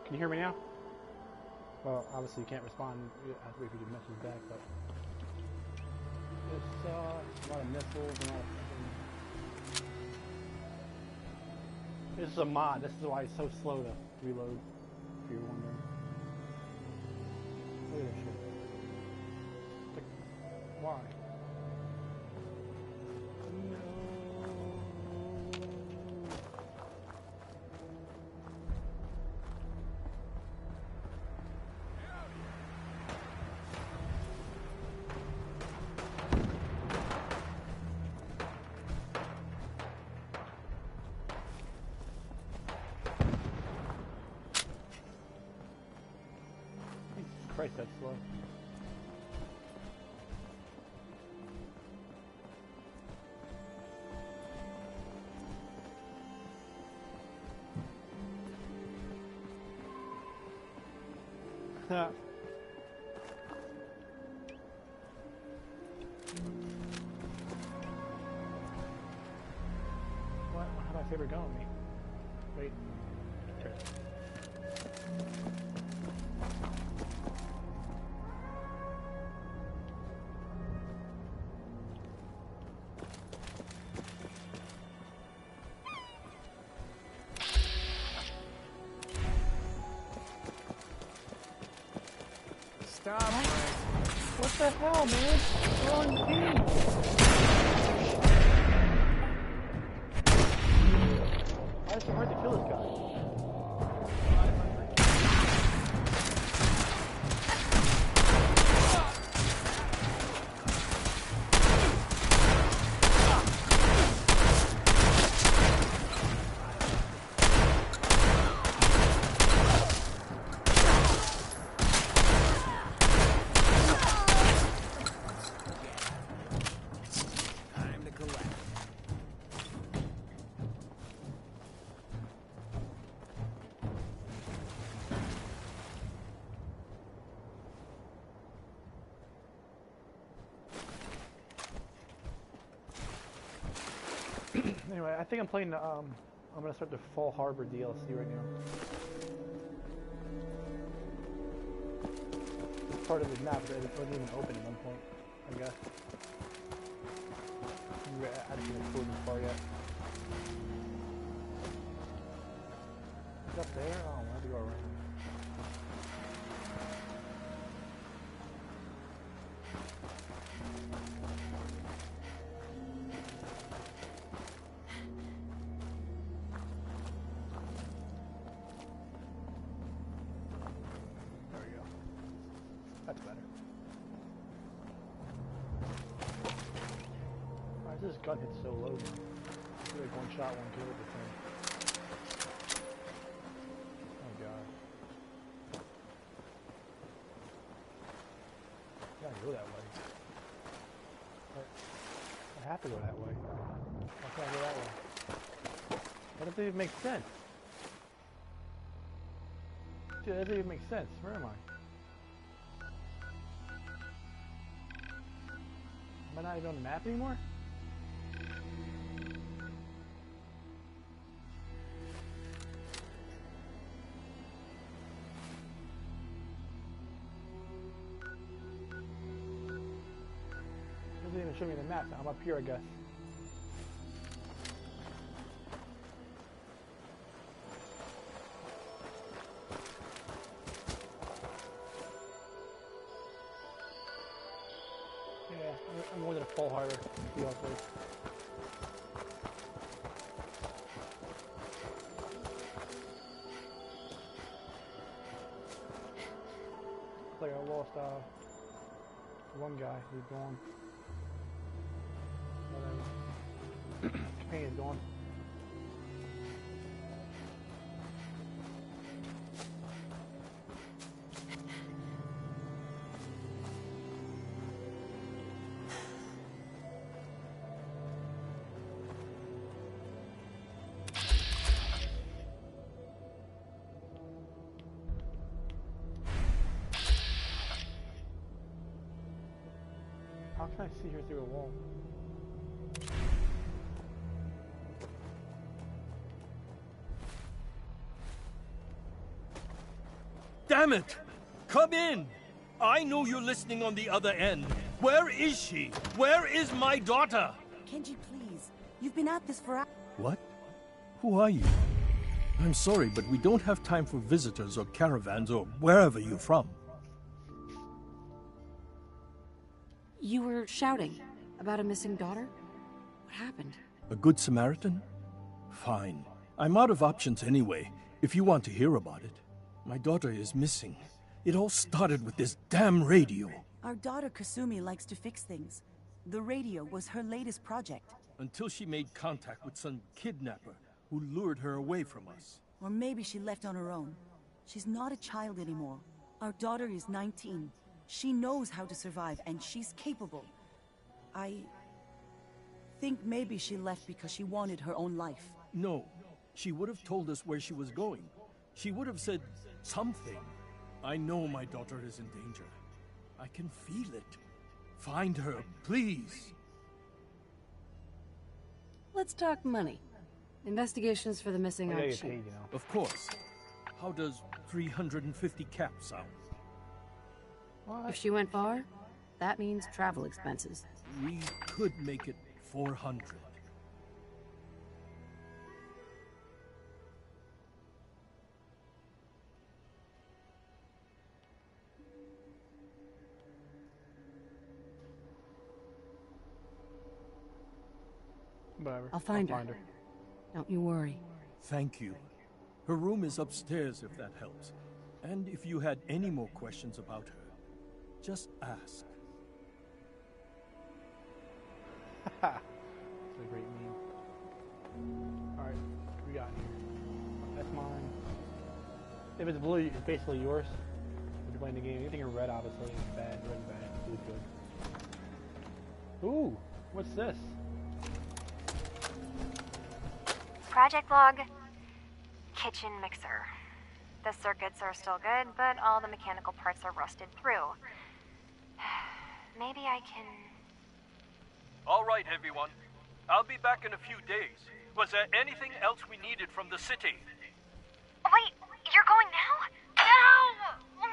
Can you hear me now? Well, obviously you can't respond. You have to wait for your message back, but it's a lot of missiles and all. This is a mod. This is why it's so slow to reload. If you're wondering. Look at this shit. Like, why? Christ, that's slow. What? How do I favorite go with me? Wait. Okay. Stop! What the hell, man? We're on team. Why is it so hard to kill this guy? Anyway, I think I'm playing the, I'm gonna start the Fall Harbor DLC right now. It's part of the map, but it wasn't even open at one point, I guess. I didn't explore this far yet. Is it up there? Oh, I have to go around. That's better. Why is this gun hit so low? It's like one shot, one kill with the thing. Oh god. I gotta go that way. I have to go that way. Why can't I go that way? That doesn't even make sense. Dude, that doesn't even make sense. Where am I? Am I not even on the map anymore? Doesn't even show me the map. I'm up here, I guess. I'm going to the Fall Harbor. See how it goes. Looks like I lost one guy. He's gone. Companion's gone. How can I see her through a wall? Damn it! Come in! I know you're listening on the other end. Where is she? Where is my daughter? Kenji, please. You've been at this for hours. What? Who are you? I'm sorry, but we don't have time for visitors or caravans or wherever you're from. You were shouting about a missing daughter? What happened? A good Samaritan? Fine. I'm out of options anyway, if you want to hear about it. My daughter is missing. It all started with this damn radio. Our daughter Kasumi likes to fix things. The radio was her latest project. Until she made contact with some kidnapper who lured her away from us. Or maybe she left on her own. She's not a child anymore. Our daughter is 19. She knows how to survive, and she's capable. I think maybe she left because she wanted her own life. No, she would have told us where she was going. She would have said something. I know my daughter is in danger. I can feel it. Find her, please. Let's talk money. Investigations for the missing aren't cheap. Paid, you know. Of course. How does 350 cap sound? If she went far, that means travel expenses. We could make it 400. Whatever. I'll find her. Don't you worry. Thank you. Her room is upstairs if that helps. And if you had any more questions about her, just ask. That's a great meme. Alright, what we got here? That's mine. If it's blue, it's basically yours. If you're playing the game. Anything in red, obviously, is bad. Red's bad. Blue's good. Ooh, what's this? Project log, kitchen mixer. The circuits are still good, but all the mechanical parts are rusted through. Maybe I can... All right, everyone. I'll be back in a few days. Was there anything else we needed from the city? Wait, you're going now? No!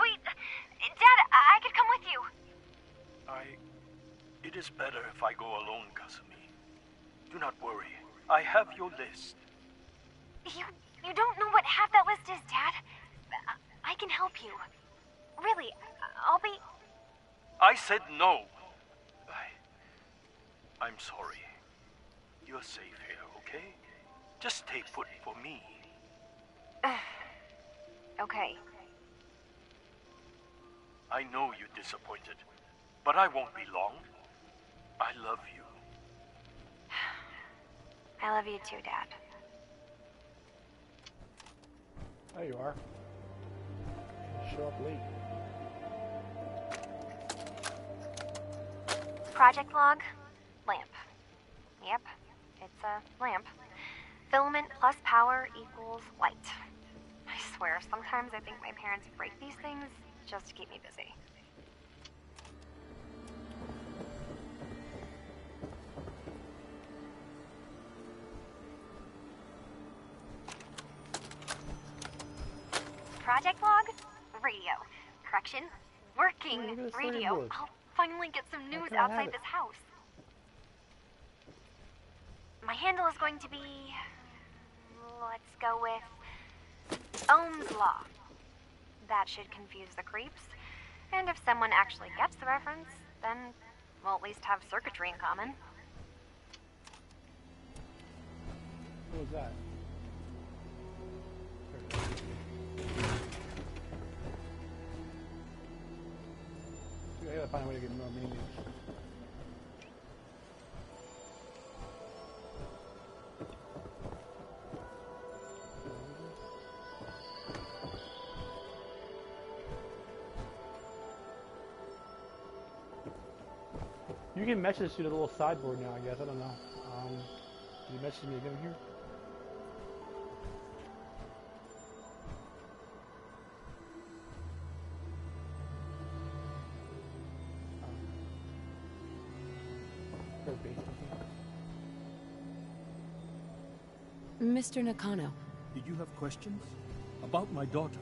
Wait, Dad, I could come with you. It is better if I go alone, Kasumi. Do not worry. I have your list. You don't know what half that list is, Dad. I can help you. Really, I'll be... I said no. I'm sorry. You're safe here, okay? Just stay put for me. Okay. I know you're disappointed, but I won't be long. I love you. I love you too, Dad. There you are. Show up late. Project log, lamp. Yep, it's a lamp. Filament plus power equals light. I swear, sometimes I think my parents break these things just to keep me busy. Project log, radio. Correction, working radio. I'll finally get some news outside this house. My handle is going to be... let's go with... Ohm's Law. That should confuse the creeps. And if someone actually gets the reference, then we'll at least have circuitry in common. What was that? I gotta find a way to get more mini games. You can message to the little sideboard now, I guess. I don't know. Can you message me again here? Mr. Nakano. Did you have questions? About my daughter?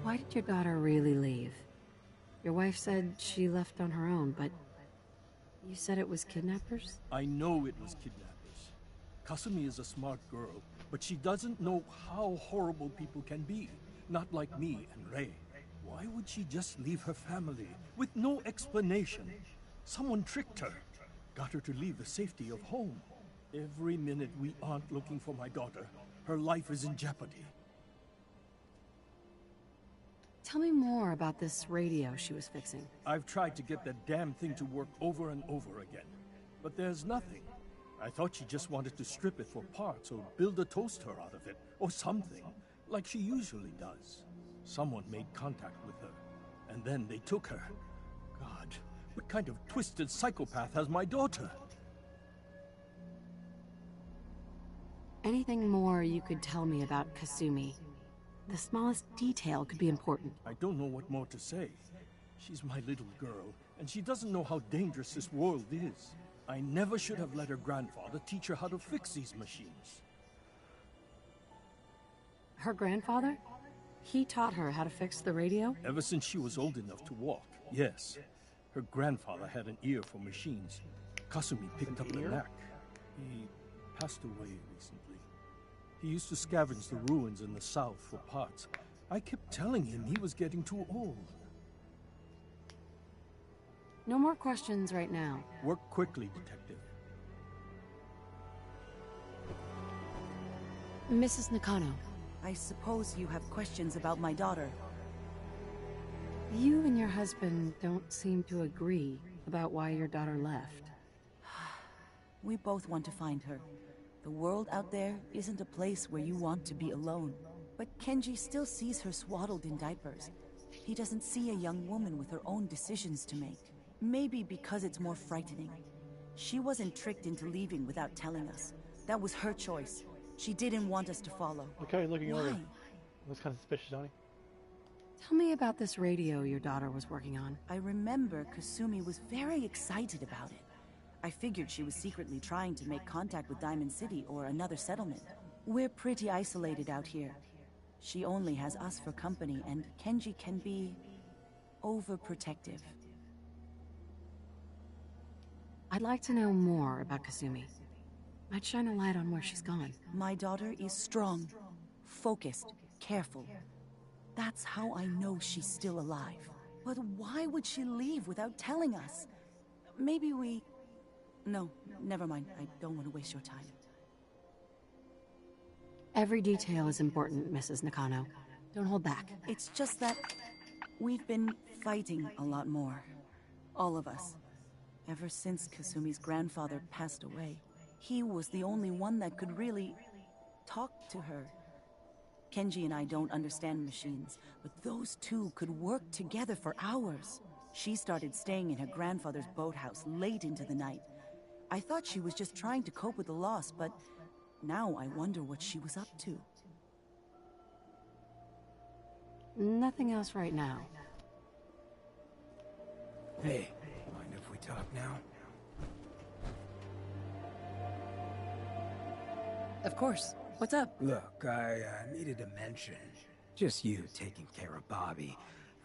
Why did your daughter really leave? Your wife said she left on her own, but you said it was kidnappers? I know it was kidnappers. Kasumi is a smart girl, but she doesn't know how horrible people can be. Not like me and Rei. Why would she just leave her family with no explanation? Someone tricked her. Got her to leave the safety of home. Every minute we aren't looking for my daughter, her life is in jeopardy. Tell me more about this radio she was fixing. I've tried to get that damn thing to work over and over again, but there's nothing. I thought she just wanted to strip it for parts or build a toaster out of it, or something, like she usually does. Someone made contact with her, and then they took her. God, what kind of twisted psychopath has my daughter? Anything more you could tell me about Kasumi? The smallest detail could be important. I don't know what more to say. She's my little girl, and she doesn't know how dangerous this world is. I never should have let her grandfather teach her how to fix these machines. Her grandfather? He taught her how to fix the radio? Ever since she was old enough to walk, yes. Her grandfather had an ear for machines. Kasumi picked up the knack. He passed away recently. He used to scavenge the ruins in the south for parts. I kept telling him he was getting too old. No more questions right now. Work quickly, Detective. Mrs. Nakano, I suppose you have questions about my daughter. you and your husband don't seem to agree about why your daughter left. We both want to find her. The world out there isn't a place where you want to be alone. But Kenji still sees her swaddled in diapers. He doesn't see a young woman with her own decisions to make. Maybe because it's more frightening. She wasn't tricked into leaving without telling us. That was her choice. She didn't want us to follow. Look how he's looking Why? over. Looks kind of suspicious, Donnie. Tell me about this radio your daughter was working on. I remember Kasumi was very excited about it. I figured she was secretly trying to make contact with Diamond City or another settlement. We're pretty isolated out here. She only has us for company, and Kenji can be overprotective. I'd like to know more about Kasumi. Might shine a light on where she's gone. My daughter is strong, focused, careful. That's how I know she's still alive. But why would she leave without telling us? Maybe we... No, never mind. I don't want to waste your time. Every detail is important, Mrs. Nakano. Don't hold back. It's just that we've been fighting a lot more. All of us. Ever since Kasumi's grandfather passed away. He was the only one that could really talk to her. Kenji and I don't understand machines, but those two could work together for hours. She started staying in her grandfather's boathouse late into the night. I thought she was just trying to cope with the loss, but now I wonder what she was up to. Nothing else right now. Hey, mind if we talk now? Of course. What's up? Look, I needed to mention, just you taking care of Bobby.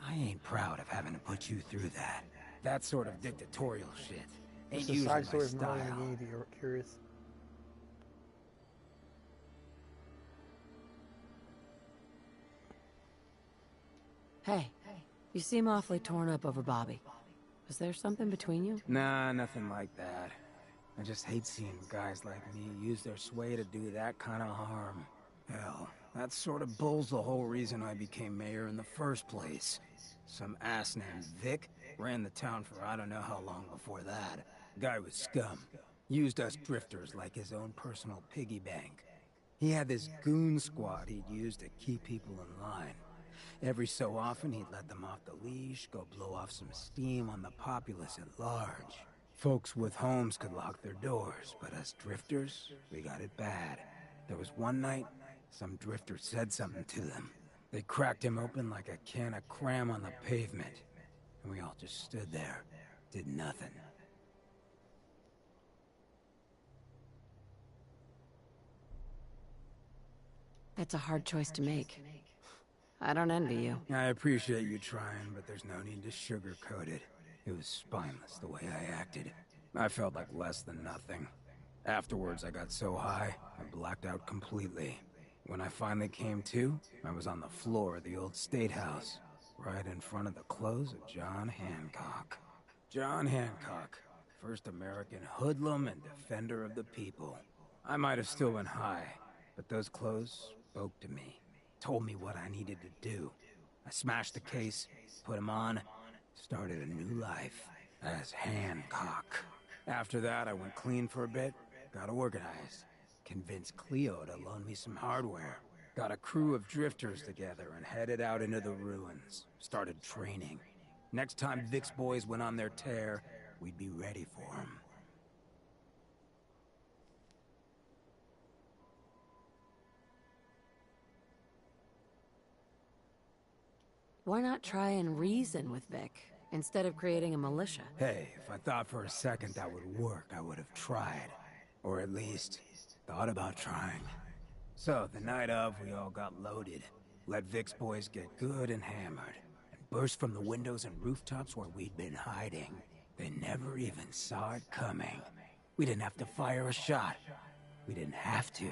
I ain't proud of having to put you through that. That sort of dictatorial shit ain't It's a usually side my story from earlier in the style. game if you're curious. Hey, you seem awfully torn up over Bobby. Was there something between you? Nah, nothing like that. I just hate seeing guys like me use their sway to do that kind of harm. Hell, that sort of bull's the whole reason I became mayor in the first place. Some ass named Vic ran the town for I don't know how long before that. Guy was scum. Used us drifters like his own personal piggy bank. He had this goon squad he'd use to keep people in line. Every so often he'd let them off the leash, go blow off some steam on the populace at large. Folks with homes could lock their doors, but us drifters, we got it bad. There was one night, some drifter said something to them. They cracked him open like a can of cram on the pavement. And we all just stood there, did nothing. That's a hard choice to make. I don't envy you. I appreciate you trying, but there's no need to sugarcoat it. It was spineless the way I acted. I felt like less than nothing. Afterwards, I got so high, I blacked out completely. When I finally came to, I was on the floor of the old state house, right in front of the clothes of John Hancock. John Hancock, first American hoodlum and defender of the people. I might have still been high, but those clothes spoke to me, told me what I needed to do. I smashed the case, put him on, started a new life as Hancock. After that, I went clean for a bit, got organized, convinced Cleo to loan me some hardware, got a crew of drifters together and headed out into the ruins, started training. Next time Vic's boys went on their tear, we'd be ready for them. Why not try and reason with Vic, instead of creating a militia? Hey, if I thought for a second that would work, I would have tried. Or at least, thought about trying. So, the night of, we all got loaded, let Vic's boys get good and hammered, and burst from the windows and rooftops where we'd been hiding. They never even saw it coming. We didn't have to fire a shot. We didn't have to,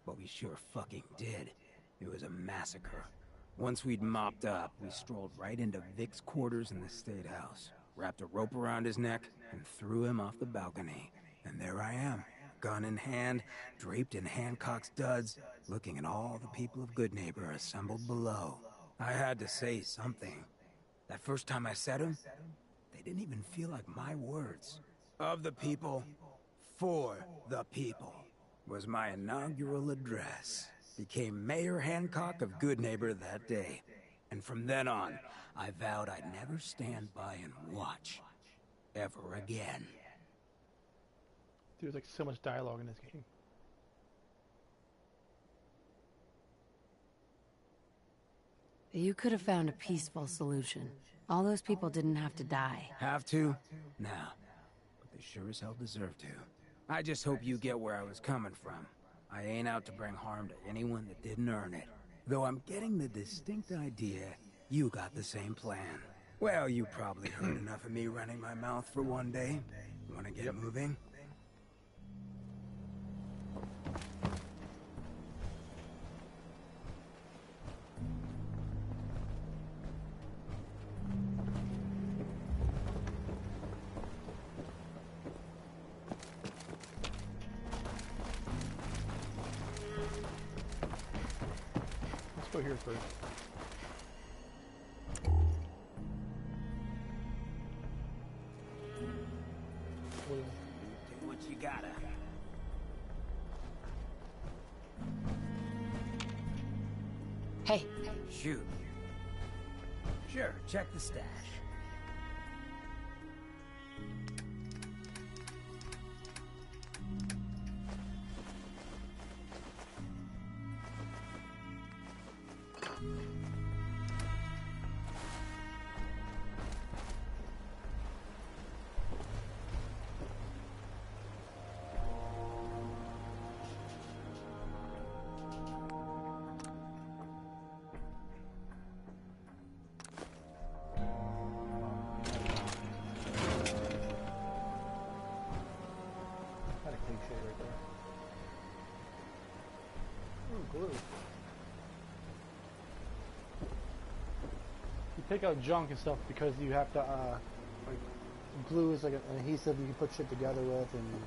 but we sure fucking did. It was a massacre. Once we'd mopped up, we strolled right into Vic's quarters in the State House, wrapped a rope around his neck, and threw him off the balcony. And there I am, gun in hand, draped in Hancock's duds, looking at all the people of Goodneighbor assembled below. I had to say something. That first time I said them, they didn't even feel like my words. Of the people, for the people, was my inaugural address. Became Mayor Hancock of Goodneighbor that day. And from then on, I vowed I'd never stand by and watch. Ever again. There's like so much dialogue in this game. You could have found a peaceful solution. All those people didn't have to die. Have to? Nah. But they sure as hell deserve to. I just hope you get where I was coming from. I ain't out to bring harm to anyone that didn't earn it. Though I'm getting the distinct idea you got the same plan. Well, you probably heard enough of me running my mouth for one day. Wanna get moving? Go here first. Do what you gotta. Hey. Shoot. Sure, check the stash. Glue. You take out junk and stuff because you have to, like, glue is like an adhesive you can put shit together with, and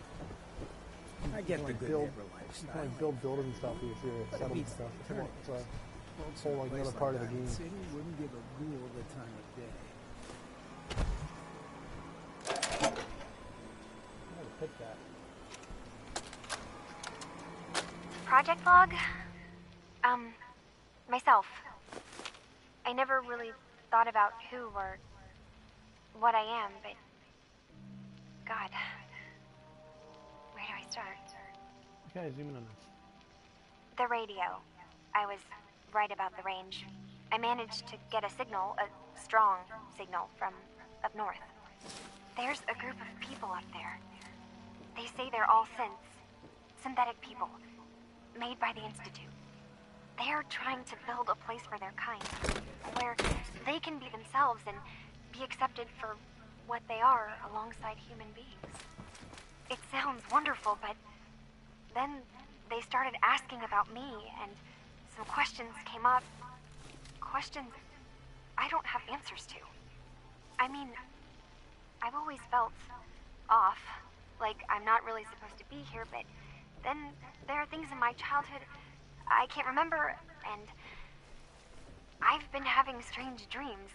I get the like good build, neighbor you lifestyle. can like build buildings and stuff if you're settled and stuff. It's a whole like another part of the game. City wouldn't give a ghoul the time of day. I'm gonna pick that. Project log? Myself. I never really thought about who or what I am, but... God. Where do I start? Okay, zoom in on this. The radio. I was right about the range. I managed to get a signal, a strong signal, from up north. There's a group of people up there. They say they're all synths. Synthetic people. Made by the Institute. They're trying to build a place for their kind, where they can be themselves and be accepted for what they are alongside human beings. It sounds wonderful, but then they started asking about me, and some questions came up. Questions I don't have answers to. I mean, I've always felt off, like I'm not really supposed to be here, but then there are things in my childhood I can't remember, and I've been having strange dreams.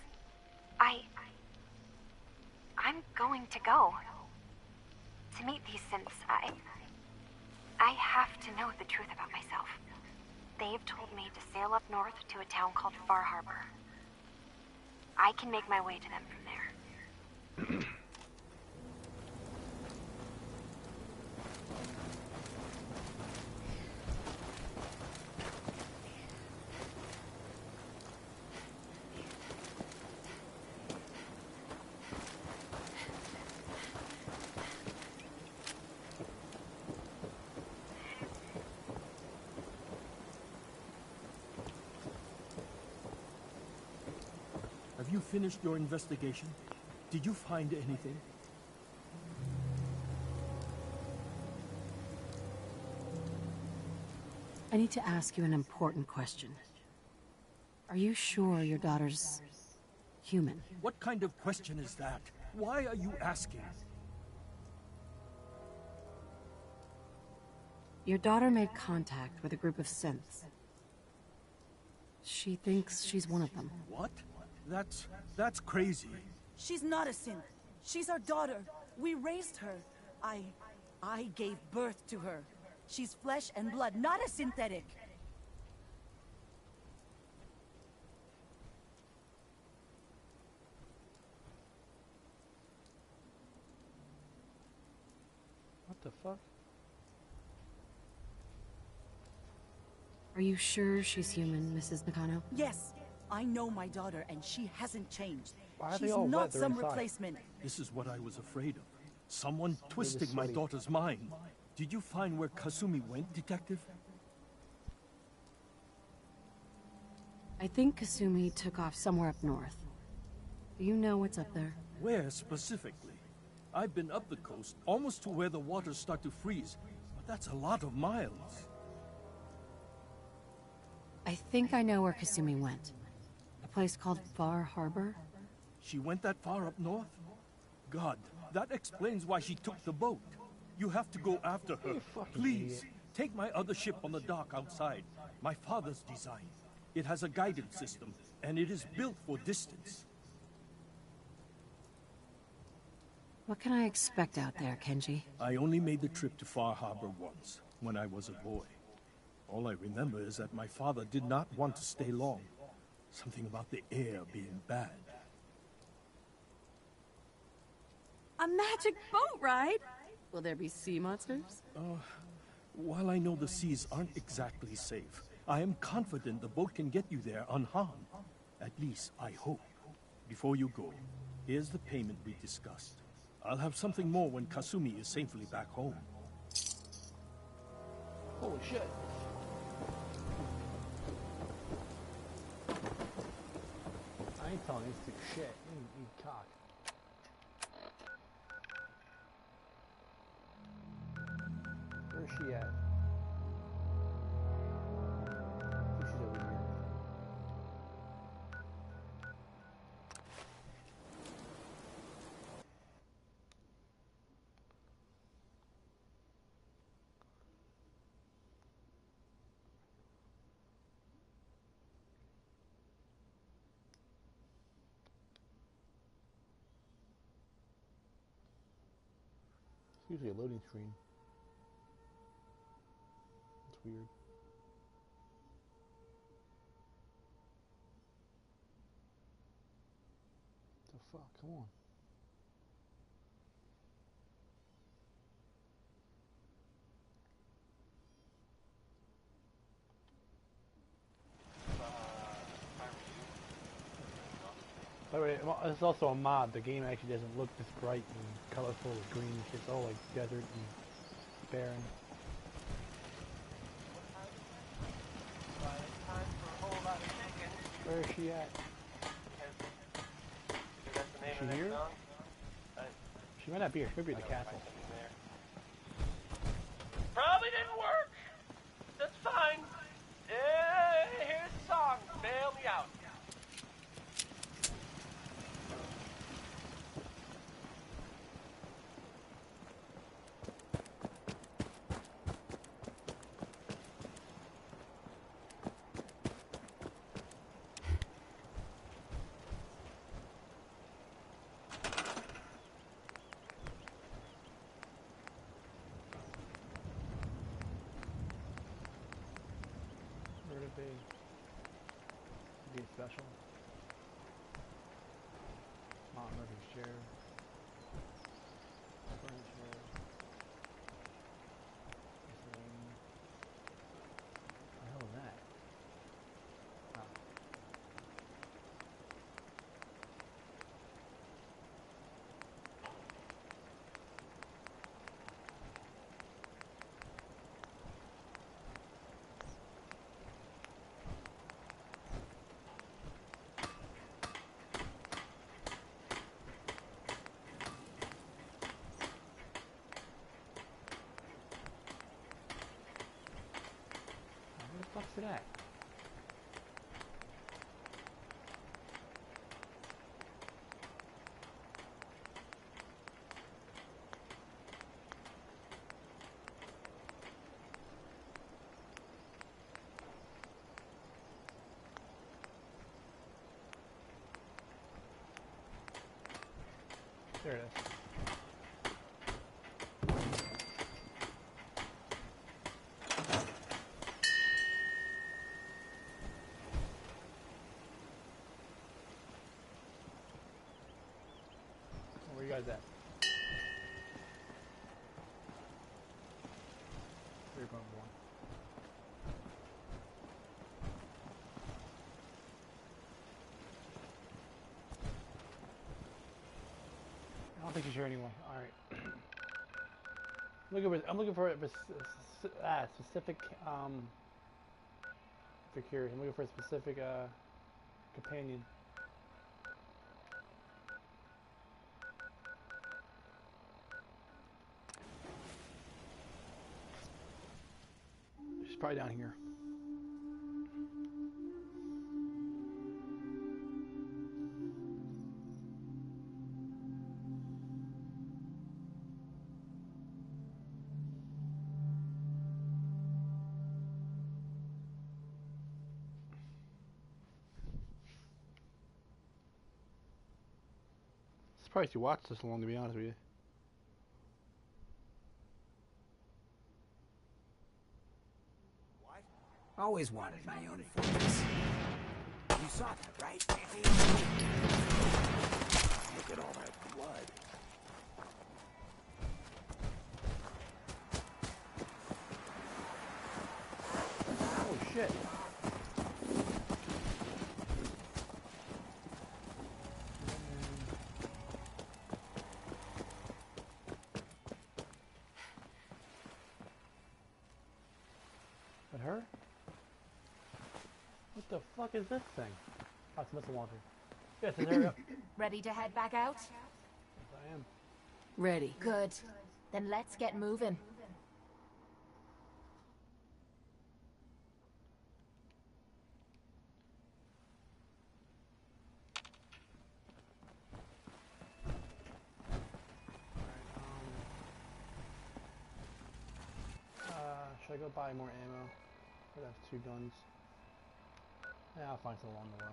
I'm going to go to meet these synths. I have to know the truth about myself. They've told me to sail up north to a town called Far Harbor. I can make my way to them from there. Have you finished your investigation? Did you find anything? I need to ask you an important question. Are you sure your daughter's human? What kind of question is that? Why are you asking? Your daughter made contact with a group of synths. She thinks she's one of them. What? That's crazy. She's not a synth. She's our daughter. We raised her. I gave birth to her. She's flesh and blood, not a synthetic. What the fuck? Are you sure she's human, Mrs. Nakano? Yes, I know my daughter, and she hasn't changed. Why are they She's all not wet? They're some inside. replacement. This is what I was afraid of. Someone twisting my sweaty. daughter's mind. Did you find where Kasumi went, Detective? I think Kasumi took off somewhere up north. Do you know what's up there? Where specifically? I've been up the coast, almost to where the waters start to freeze. But that's a lot of miles. I think I know where Kasumi went. A place called Far Harbor? She went that far up north? God, that explains why she took the boat. You have to go after her. You fucking Please, idiot. take my other ship on the dock outside. My father's design. It has a guidance system, and it is built for distance. What can I expect out there, Kenji? I only made the trip to Far Harbor once, when I was a boy. All I remember is that my father did not want to stay long. Something about the air being bad. A magic boat ride? Will there be sea monsters? While I know the seas aren't exactly safe, I am confident the boat can get you there unharmed. At least, I hope. Before you go, here's the payment we discussed. I'll have something more when Kasumi is safely back home. Holy shit. I ain't telling you to shit. You cock. Where's she at? I think she's over here. It's usually a loading screen. It's weird. The fuck? Come on. By the way, it's also a mod. The game actually doesn't look this bright and colorful with green. It's all like desert and barren. Where is she at? That's the name Is of she that here? song? She might not be here. She could be at the castle. Probably didn't work. That's fine. Here's the song. Bail me out. Where would it be? Be special. Mom Murphy's chair. Furniture. Miscellaneous. What the hell is that? Oh. Where the fuck's it at? There it is. Where you guys at? 3.1. I don't think she's here anymore. All right. I'm looking for a specific security. I'm looking for a specific companion. She's probably down here. Surprised you watched this long, to be honest with you. Always wanted my own fortress. You saw that, right? Look at all that blood. Oh shit. But her? What the fuck is this thing? Oh, it's a missile launcher. Yes, it's there. Ready to head back out? Yes, I am. Ready. Good. Then let's get moving. Should I go buy more ammo? I have 2 guns. Yeah, I'll find some along the way.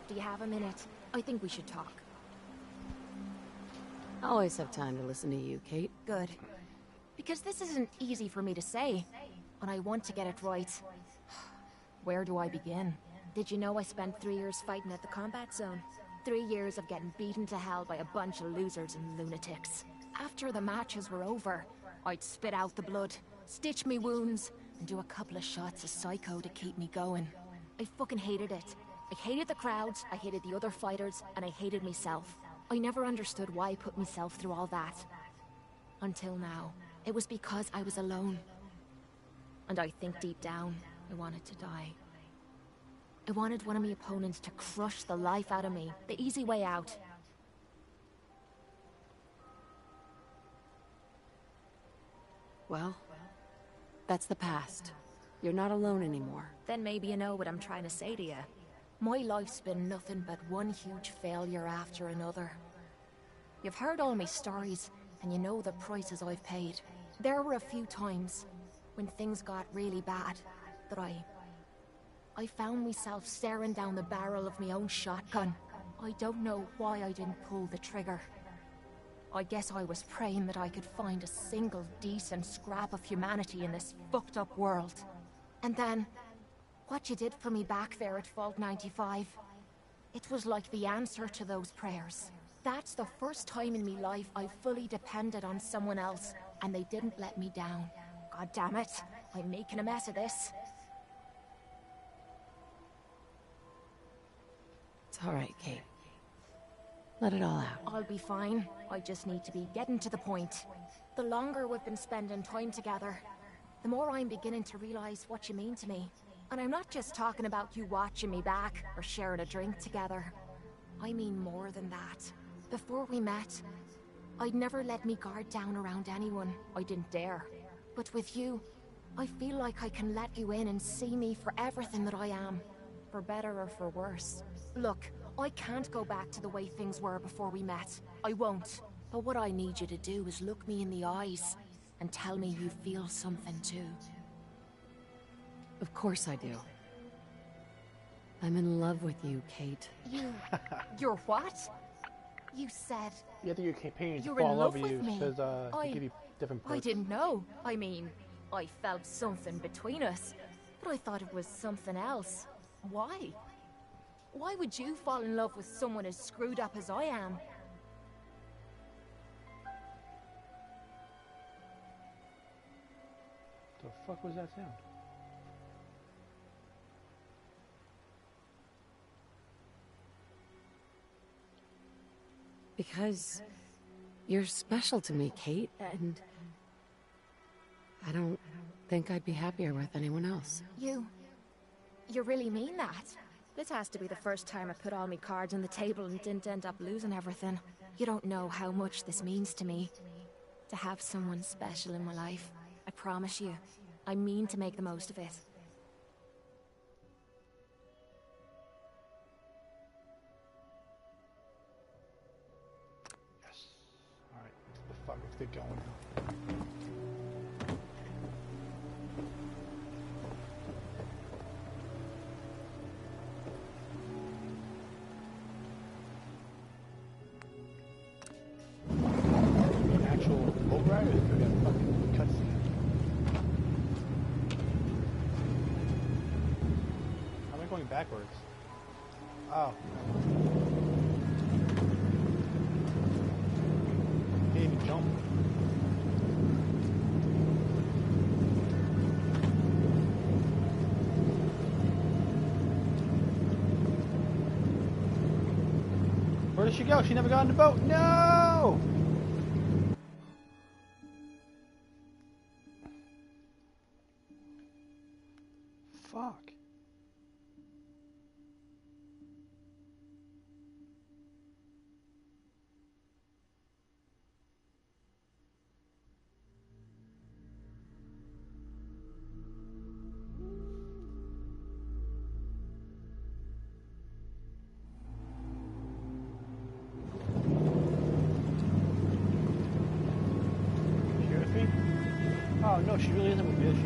Do you have a minute? I think we should talk. I always have time to listen to you, Kate. Good. Because this isn't easy for me to say, and I want to get it right. Where do I begin? Did you know I spent 3 years fighting at the combat zone? 3 years of getting beaten to hell by a bunch of losers and lunatics. After the matches were over, I'd spit out the blood, stitch me wounds, and do a couple of shots of Psycho to keep me going. I fucking hated it. I hated the crowds, I hated the other fighters, and I hated myself. I never understood why I put myself through all that. Until now. It was because I was alone. And I think deep down, I wanted to die. I wanted one of my opponents to crush the life out of me, the easy way out. Well, that's the past. You're not alone anymore. Then maybe you know what I'm trying to say to you. My life's been nothing but one huge failure after another. You've heard all my stories, and you know the prices I've paid. There were a few times, when things got really bad, that I found myself staring down the barrel of my own shotgun. I don't know why I didn't pull the trigger. I guess I was praying that I could find a single decent scrap of humanity in this fucked up world. And then, what you did for me back there at Vault 95, it was like the answer to those prayers. That's the first time in my life I fully depended on someone else, and they didn't let me down. God damn it, I'm making a mess of this. It's all right, Kate. Let it all out. I'll be fine. I just need to be getting to the point. The longer we've been spending time together, the more I'm beginning to realize what you mean to me. And I'm not just talking about you watching me back or sharing a drink together. I mean more than that. Before we met, I'd never let me guard down around anyone. I didn't dare. But with you, I feel like I can let you in and see me for everything that I am. For better or for worse. Look, I can't go back to the way things were before we met. I won't. But what I need you to do is look me in the eyes and tell me you feel something too. Of course I do. I'm in love with you, Kate. You're what? You said... You think your companions You're fall in in love love with you with me. because they give you different perks. I didn't know. I mean, I felt something between us, but I thought it was something else. Why? Why would you fall in love with someone as screwed up as I am? The fuck was that sound? Because you're special to me, Kate, and I don't think I'd be happier with anyone else. You really mean that? This has to be the first time I put all my cards on the table and didn't end up losing everything. You don't know how much this means to me. To have someone special in my life. I promise you. I mean to make the most of it. Yes. Alright, let's get going. Actual boat ride or is it a fucking cutscene? How am I going backwards? Oh. Can't even jump. Where did she go? She never got on the boat. No! Fuck. She with me? Oh no, she really isn't with me, is she?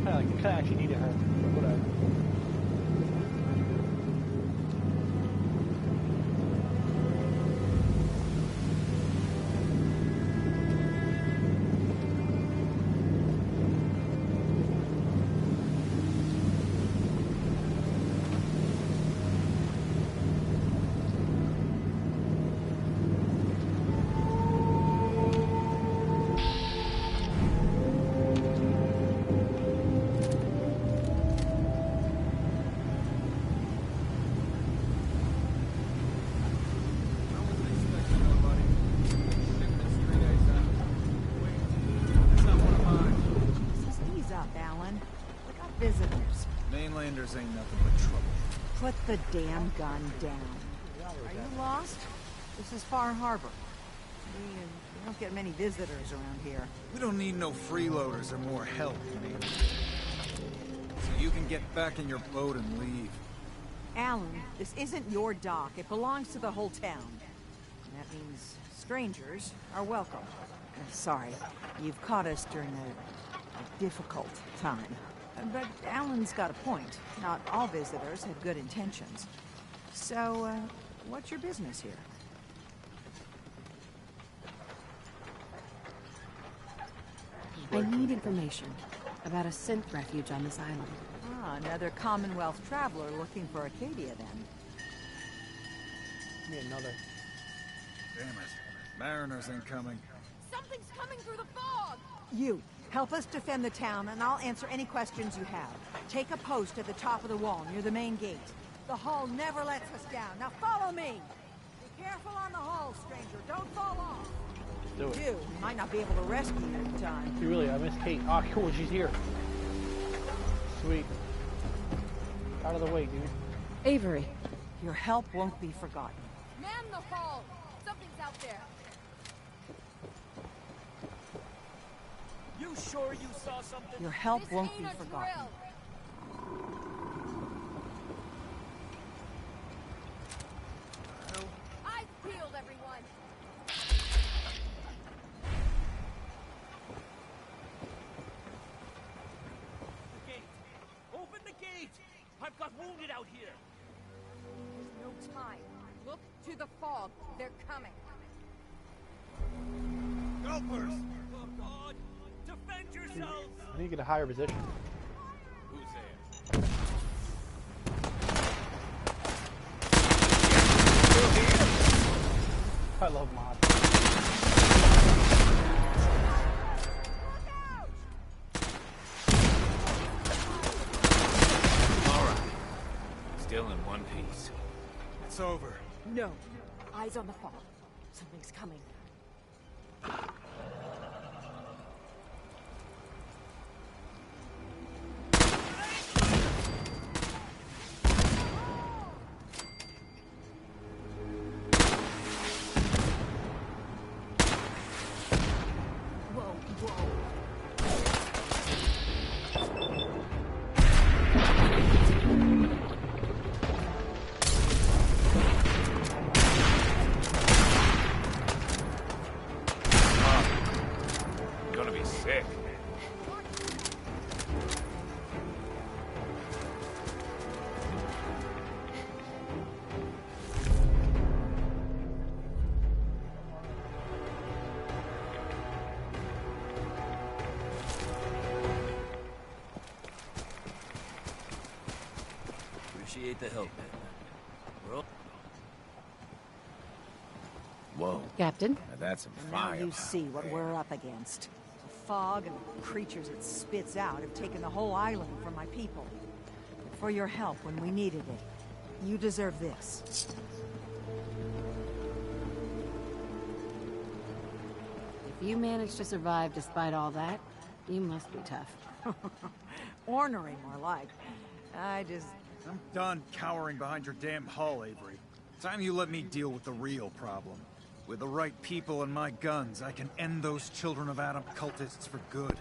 I kinda actually needed her, but whatever. Outsiders ain't nothing but trouble. Put the damn gun down. Are you lost? This is Far Harbor. We don't get many visitors around here. We don't need no freeloaders or more help, man. So you can get back in your boat and leave. Alan, this isn't your dock. It belongs to the whole town. And that means strangers are welcome. Sorry, you've caught us during a difficult time. But Alan's got a point. Not all visitors have good intentions. So, what's your business here? I need information about a synth refuge on this island. Ah, another Commonwealth traveler looking for Acadia, then. Give me another. Damn it. Mariners ain't coming. Something's coming through the fog! You, help us defend the town, and I'll answer any questions you have. Take a post at the top of the wall, near the main gate. The hull never lets us down. Now follow me! Be careful on the hull, stranger. Don't fall off. Do it. You might not be able to rescue you in time. You really, I miss Kate. Oh, cool, she's here. Sweet. Out of the way, dude. Avery. Your help won't be forgotten. Man the fall! Something's out there! You sure you saw something? Your help This won't ain't be a forgotten. drill. Eyes peeled, everyone! The gate! Open the gate! I've got wounded out here! There's no time. Look to the fog. They're coming. Helpers! Oh, God! Defend yourselves! I need to get a higher position. Who's there? I love mods. All right. Still in one piece. It's over. No. Eyes on the fog. Something's coming. You're gonna be sick. Appreciate the help, man. Bro. Whoa. Captain? Now that's some And now fire. you see what we're up against. The fog and the creatures it spits out have taken the whole island from my people. For your help when we needed it. You deserve this. If you managed to survive despite all that, you must be tough. Ornery, more like. I'm done cowering behind your damn hull, Avery. Time you let me deal with the real problem. With the right people and my guns, I can end those Children of Adam cultists for good.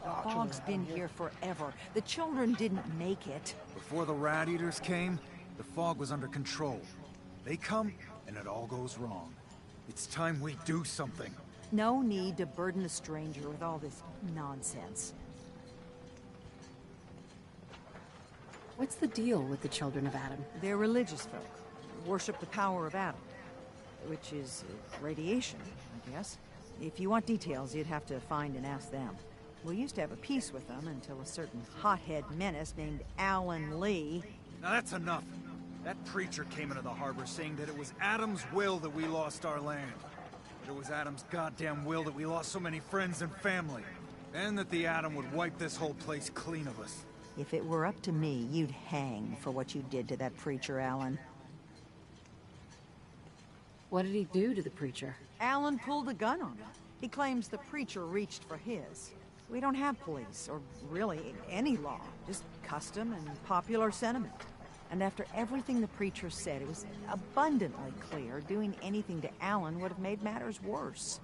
The fog's been here forever. The children didn't make it. Before the Rat Eaters came, the fog was under control. They come, and it all goes wrong. It's time we do something. No need to burden a stranger with all this nonsense. What's the deal with the Children of Adam? They're religious folk. Worship the power of Adam. Which is radiation, I guess. If you want details, you'd have to find and ask them. We used to have a peace with them until a certain hothead menace named Alan Lee... Now that's enough. That preacher came into the harbor saying that it was Adam's will that we lost our land. That it was Adam's goddamn will that we lost so many friends and family. And that the Atom would wipe this whole place clean of us. If it were up to me, you'd hang for what you did to that preacher, Alan. What did he do to the preacher? Alan pulled a gun on him. He claims the preacher reached for his. We don't have police, or really any law, just custom and popular sentiment. And after everything the preacher said, it was abundantly clear doing anything to Alan would have made matters worse.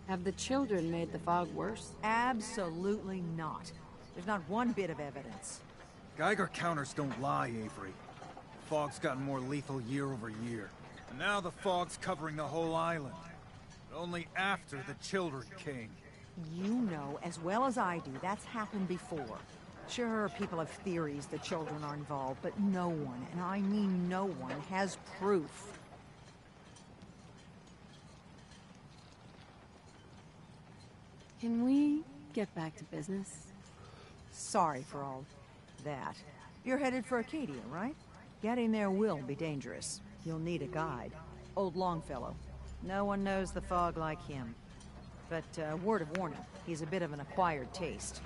Have the children made the fog worse? Absolutely not. There's not one bit of evidence. Geiger counters don't lie, Avery. The fog's gotten more lethal year over year. And now the fog's covering the whole island. But only after the children came. You know as well as I do that's happened before. Sure, people have theories the children are involved, but no one, and I mean no one, has proof. Can we get back to business? Sorry for all that. You're headed for Acadia, right? Getting there will be dangerous. You'll need a guide. Old Longfellow. No one knows the fog like him. But word of warning, he's a bit of an acquired taste.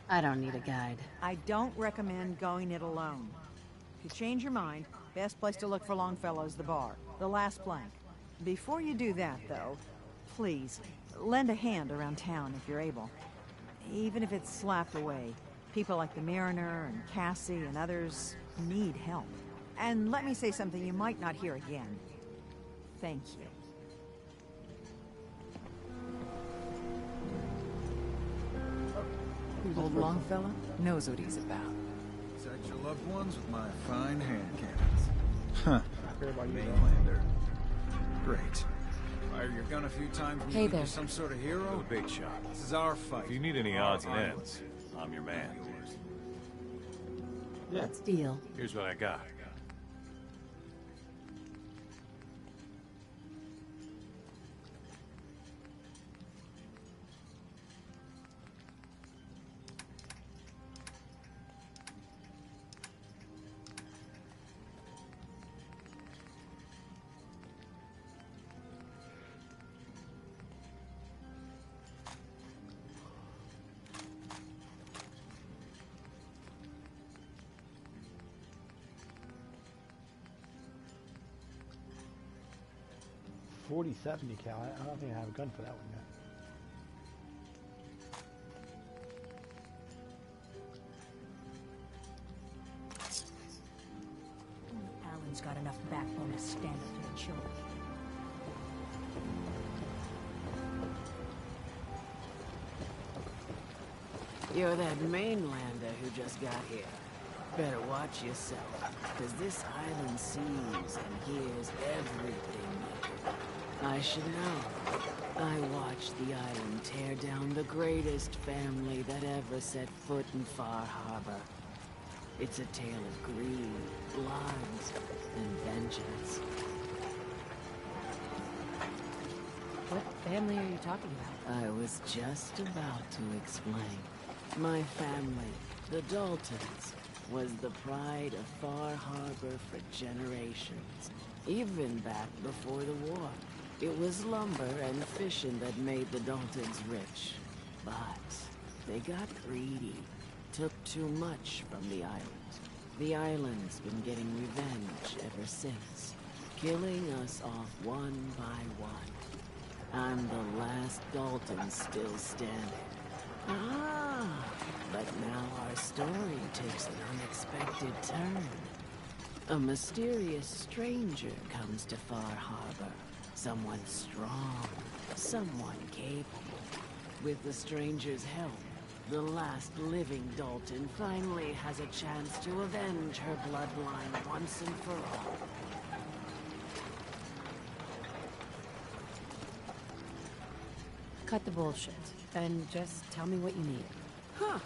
I don't need a guide. I don't recommend going it alone. If you change your mind, best place to look for Longfellow is the bar, the last plank. Before you do that, though, please, lend a hand around town if you're able. Even if it's slapped away. People like the Mariner and Cassie and others need help. And let me say something you might not hear again. Thank you. Old Longfellow Knows what he's about. Protect your loved ones with my fine hand cannons. Huh. Care about you, though. Mainlander. Great. Fired your gun a few times and Hey you think there. you're some sort of hero? The big shot. This is our fight. If you need any Our odds and island. ends, I'm your man. Yeah. Let's deal. Here's what I got. .40-70 cal. I don't think I have a gun for that one yet. Alan's got enough backbone to stand up to the children. You're that mainlander who just got here. Better watch yourself, because this island sees and hears everything you do. I should know. I watched the island tear down the greatest family that ever set foot in Far Harbor. It's a tale of greed, blood, and vengeance. What family are you talking about? I was just about to explain. My family, the Daltons, was the pride of Far Harbor for generations, even back before the war. It was lumber and fishing that made the Daltons rich. But they got greedy, took too much from the island. The island's been getting revenge ever since, killing us off one by one. I'm the last Dalton still standing. Ah, but now our story takes an unexpected turn. A mysterious stranger comes to Far Harbor. Someone strong, someone capable. With the stranger's help, the last living Dalton finally has a chance to avenge her bloodline once and for all. Cut the bullshit and just tell me what you need. Huh.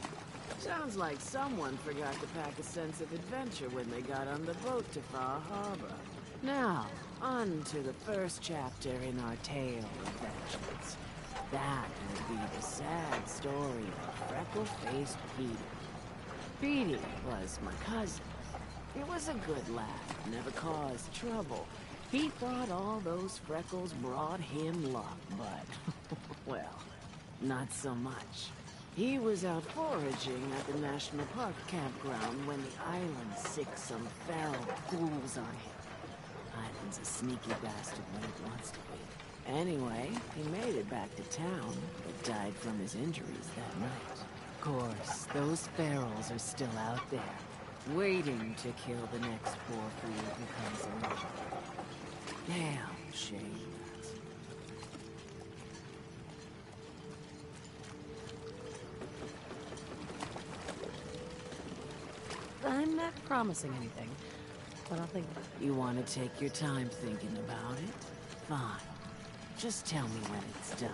Sounds like someone forgot to pack a sense of adventure when they got on the boat to Far Harbor. Now, on to the first chapter in our tale of vengeance. That will be the sad story of freckle-faced Petey. Petey was my cousin. He was a good lad, never caused trouble. He thought all those freckles brought him luck, but, well, not so much. He was out foraging at the National Park campground when the island sicked some feral ghouls on him. Ivan's a sneaky bastard when he wants to be. Anyway, he made it back to town, but died from his injuries that night. Of course, those ferals are still out there, waiting to kill the next poor fool who comes along. Damn shame. I'm not promising anything, but I'll think about it. You want to take your time thinking about it? Fine. Just tell me when it's done.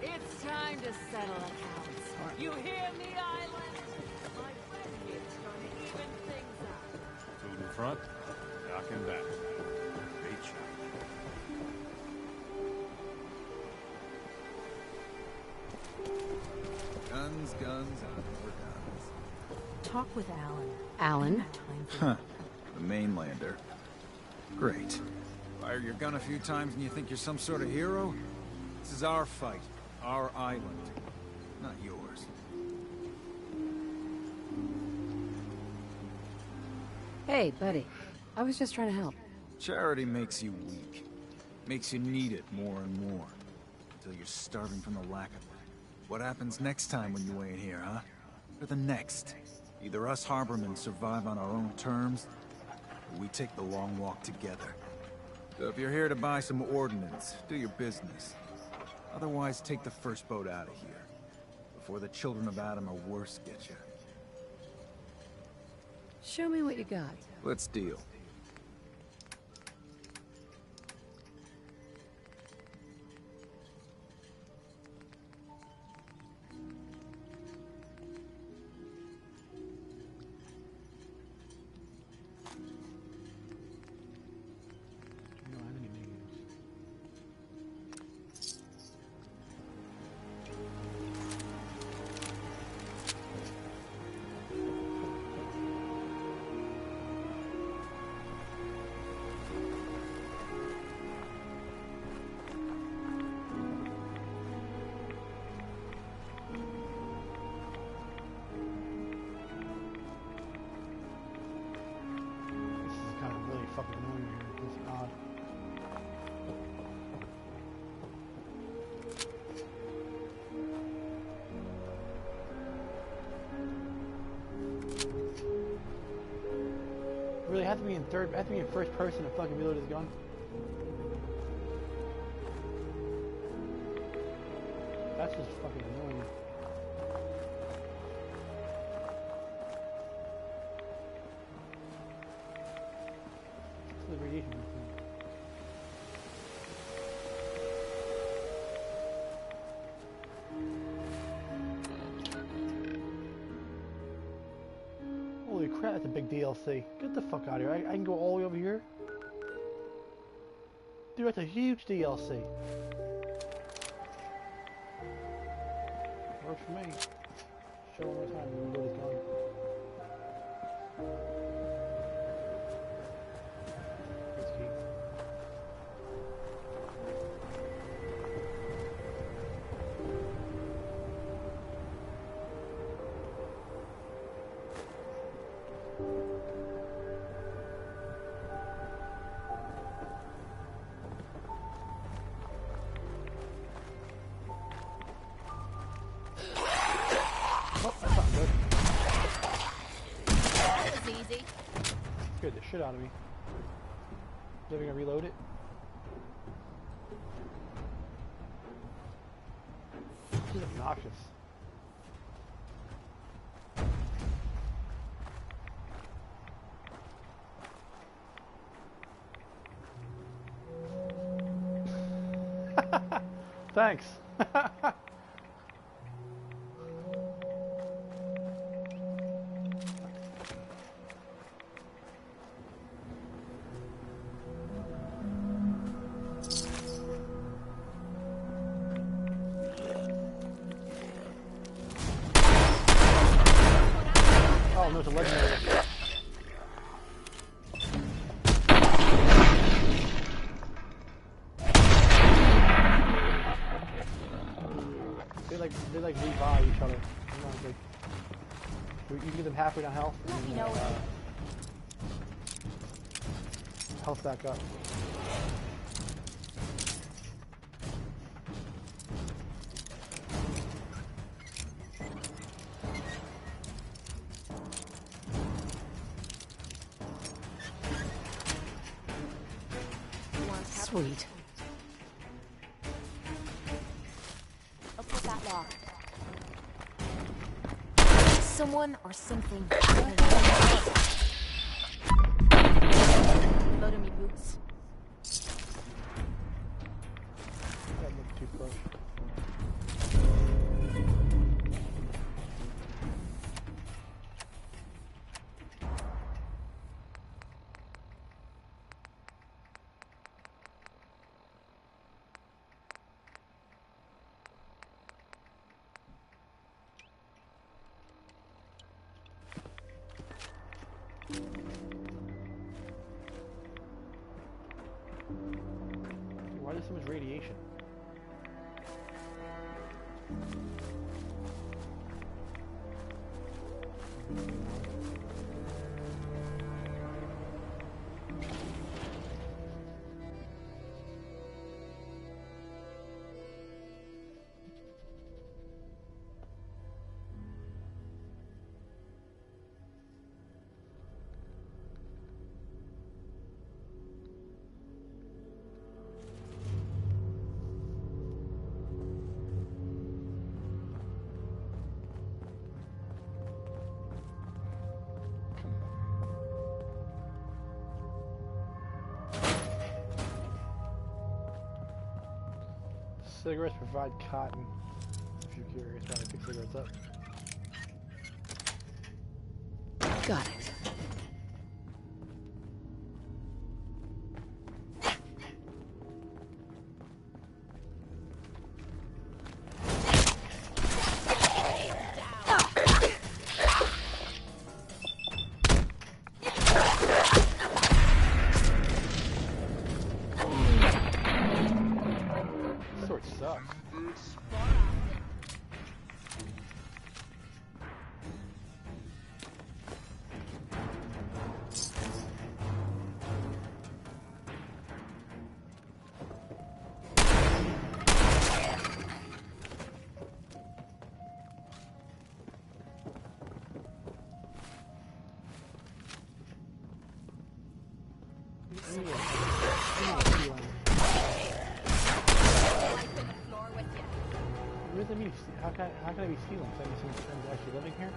It's time to settle accounts. You hear me, Island? My friend here's gonna even things up. Food in front, dock in back. Great shot. Guns, guns, and more guns. Talk with Alan. Alan? Time for Huh. The mainlander. Great. Fire your gun a few times and you think you're some sort of hero? This is our fight. Our island. Not yours. Hey, buddy. I was just trying to help. Charity makes you weak. Makes you need it more and more. Until you're starving from the lack of it. What happens next time when you ain't here, huh? Or the next? Either us harbormen survive on our own terms, or we take the long walk together. So if you're here to buy some ordnance, do your business. Otherwise, take the first boat out of here. Before the children of Adam or worse get you. Show me what you got. Let's deal. Fucking annoying here. This is odd. Really have to be in third, have to be in first person to fucking reload his gun. That's just fucking annoying. The radiation thing. Holy crap, that's a big DLC. Get the fuck out of here. I can go all the way over here? Dude, that's a huge DLC. Works for me. Show one more time when we go to gun. Scared the shit out of me. Then we're gonna reload it. This is obnoxious. Thanks. Oh, no, it's a legendary. You get them halfway down health. Let me know. Health back up. Sweet. I'll put that lock. Someone or something. Loading me boots. That looked too close. Why is there so much radiation? Cigarettes provide cotton. If you're curious why I pick cigarettes up. Got it. What does that mean? How can I be stealing? Does that mean someone's actually living here?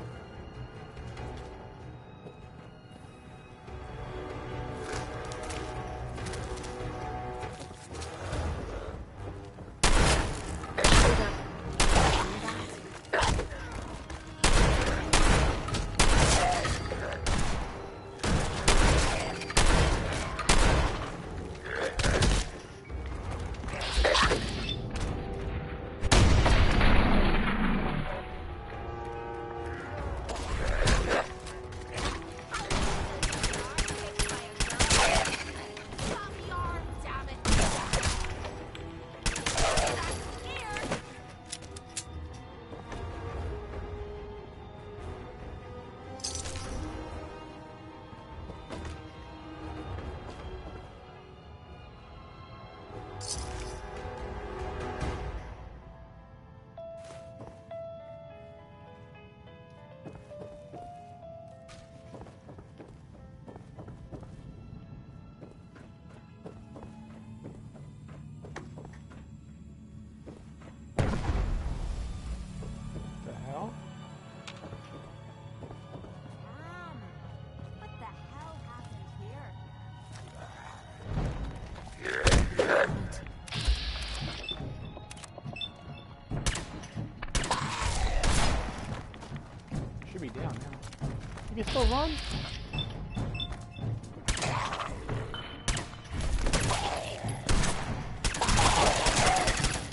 Be down now. You can still run?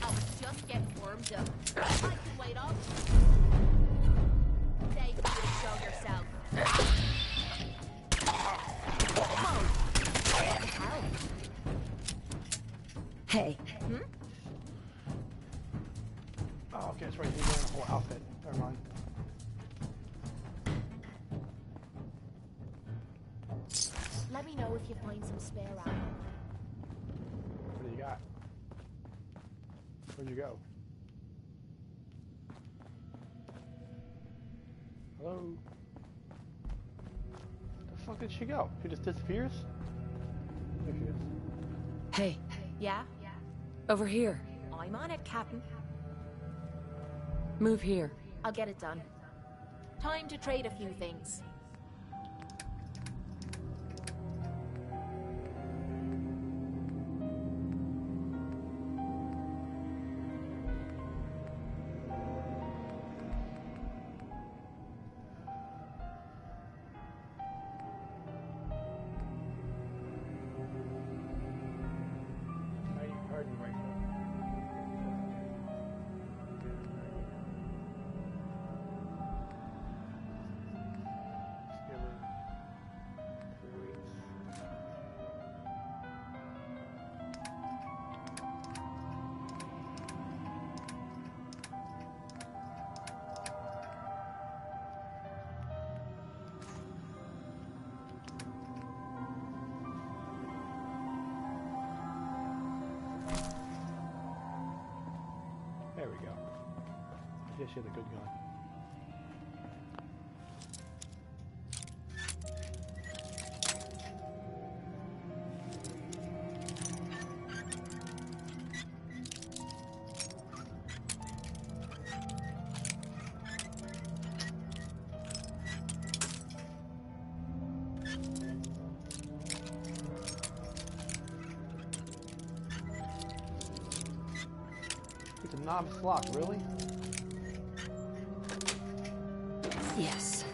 I was just getting warmed up. I can wait up. Stay for you to show yourself. Hey. Hmm? Oh, okay, that's right. He's wearing a whole outfit. Never mind. Let me know if you find some spare ammo. What do you got? Where'd you go? Hello? The fuck did she go? She just disappears? There she is. Hey, Yeah? over here. I'm on it, Captain. Move here. I'll get it done. Time to trade a few things. There we go. I guess she had a good gun. It's a novice lock, really? Yes.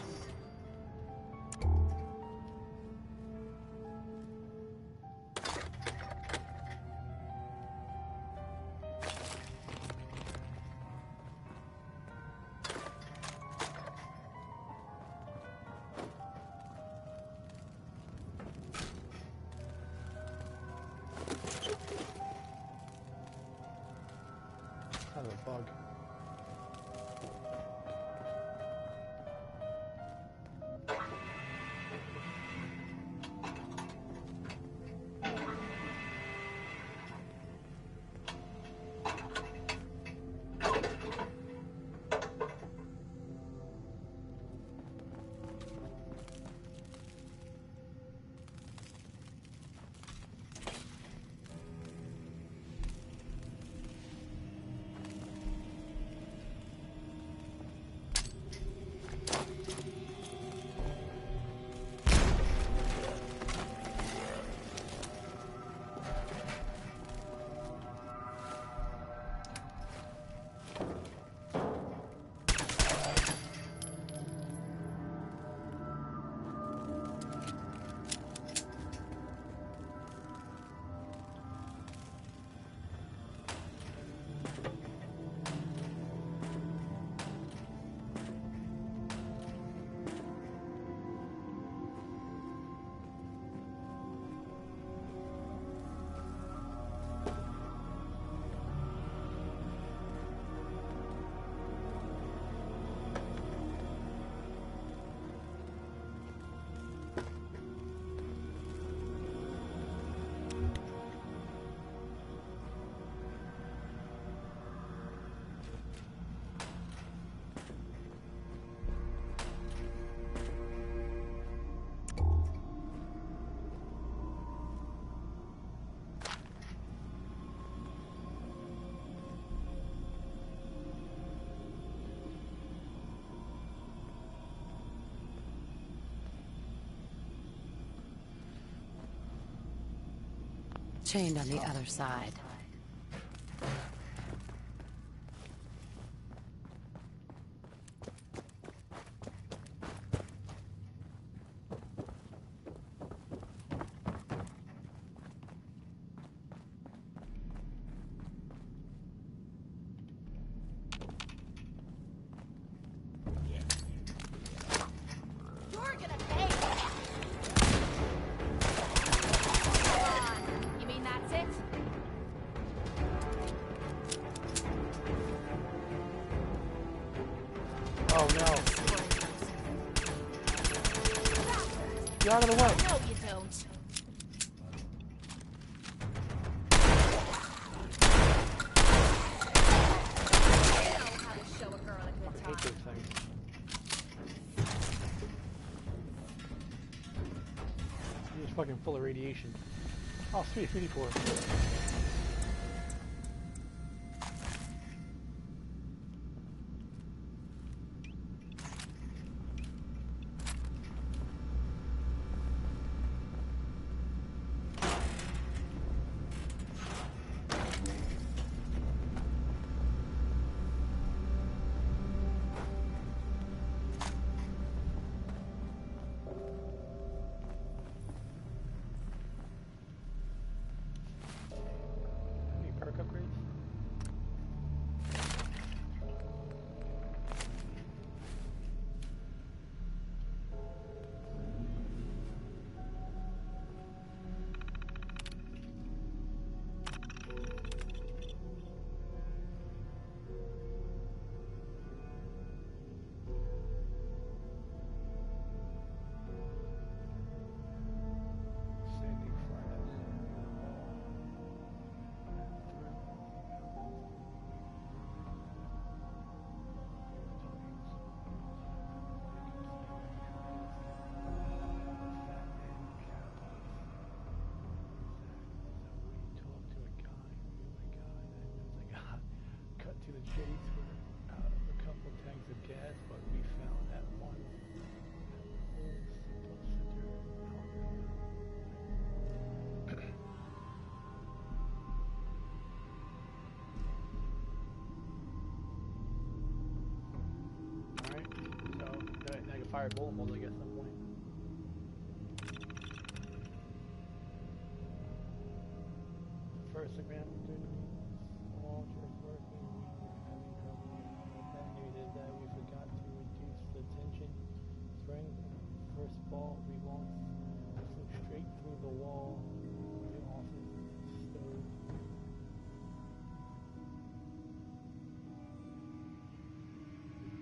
Kind of a bug. Chained on the other side. You're gonna pay for that! You mean that's it? Oh no. Get out of the way. No, you don't. fucking full of radiation. Oh, sweet, 3D4. Perk upgrades? To the chase for a couple tanks of gas, but we found that one Alright, so now I can fire bullet holes, I guess, at some point. First, the ground small trick working. That we forgot to reduce the tension strength. First ball we launched flew straight through the wall. The office stove.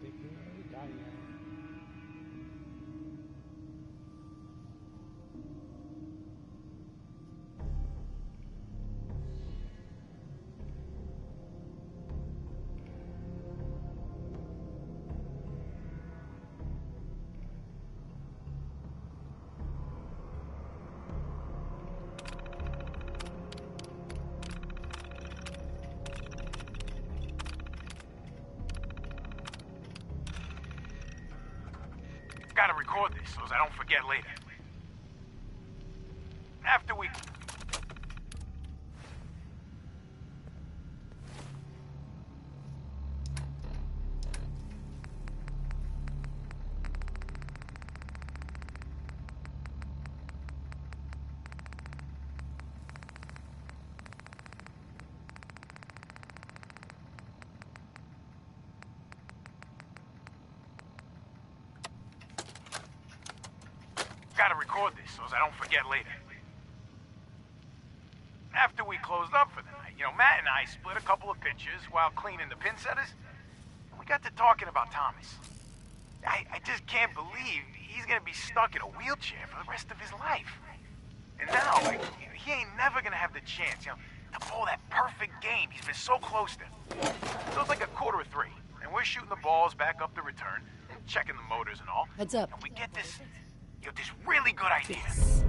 Thinking of dying at it. Gotta record this so I don't forget later. After we... Gotta record this so I don't forget later. After we closed up for the night, Matt and I split a couple of pictures while cleaning the pin setters. And we got to talking about Thomas. I just can't believe he's gonna be stuck in a wheelchair for the rest of his life. And now, he ain't never gonna have the chance, to pull that perfect game he's been so close to. So it's like 2:45, and we're shooting the balls back up the return, and checking the motors and all. Heads up. And we get this really good idea. Yes.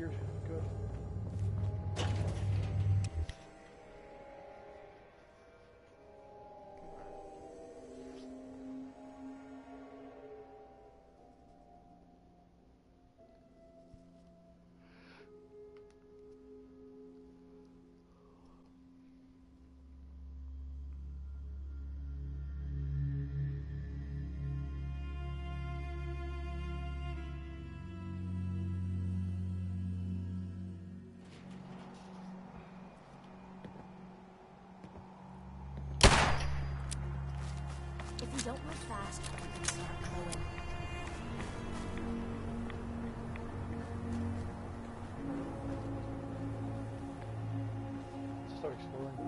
here. Good. If you don't move fast, you can start glowing. Start exploring.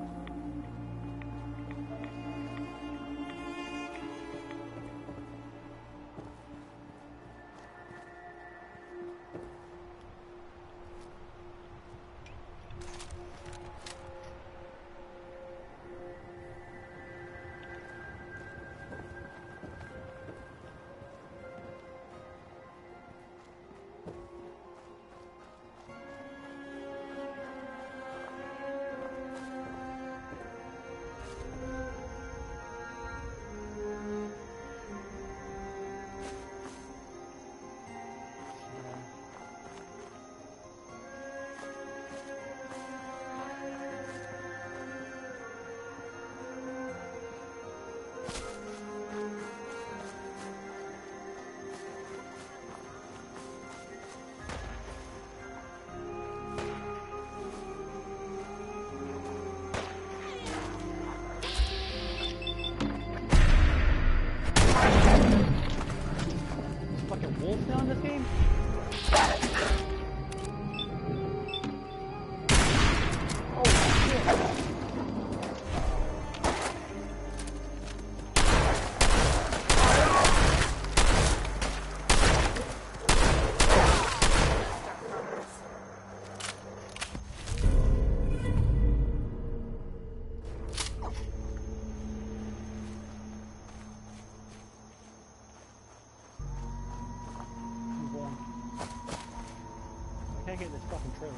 Wolf now in this game? Oh shit! I can't get in this fucking trailer.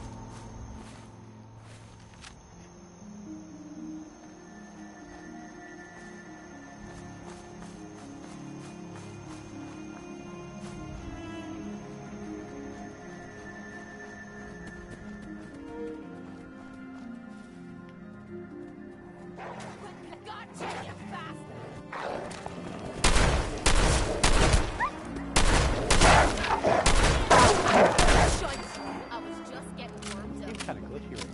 Gotcha, you bastard! I was just getting warmed up. It's kind of glitchy right now.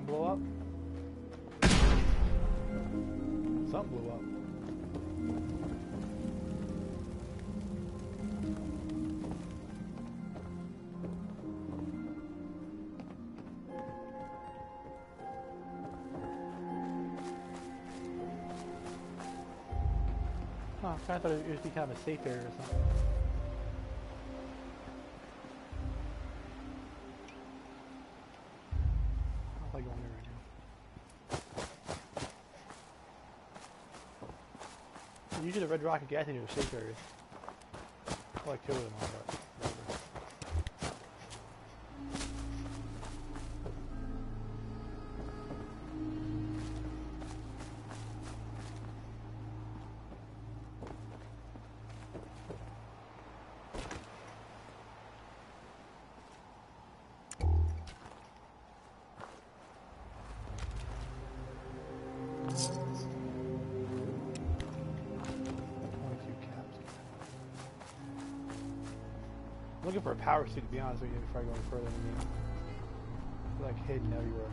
Blow up? Something blew up. Huh, I thought it would be kind of a safe area or something. I don't like going there right now. Usually the red rocket gas into a safe area. I like two of them on that. I'm looking for a power suit, to be honest with you, before I go any further in the game. They're like hidden everywhere.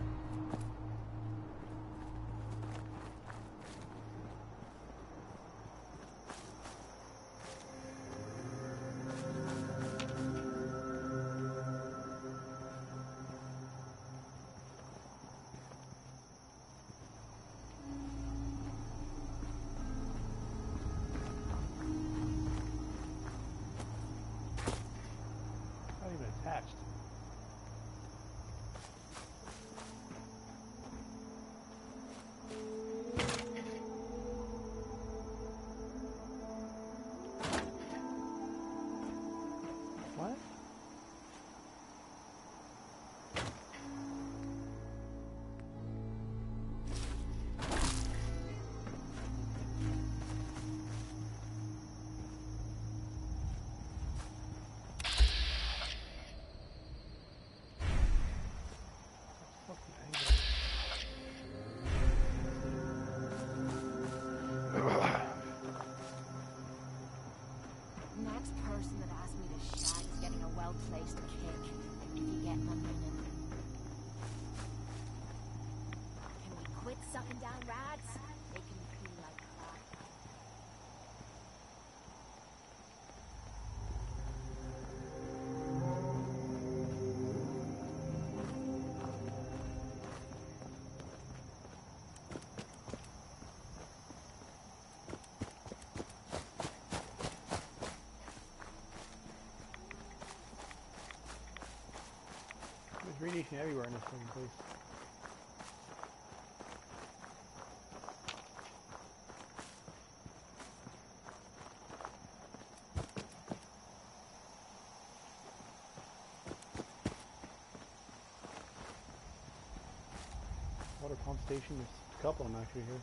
attached. What? Next person that asks me to shag is getting a well-placed kick, if you get my meaning. Can we quit sucking down rads? They can feel like crap. There's radiation everywhere in this fucking place. Water pump station, there's a couple of them actually here.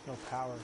No power.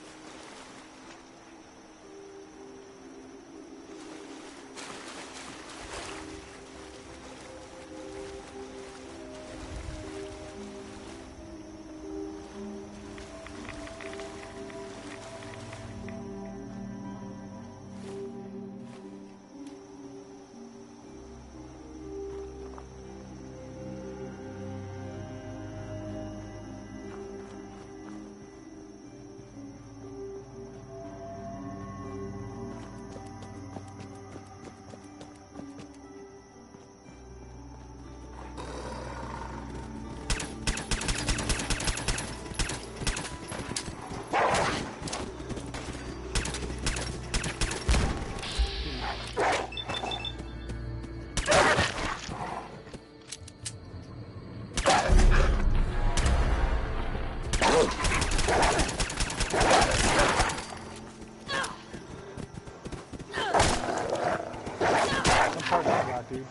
Dude.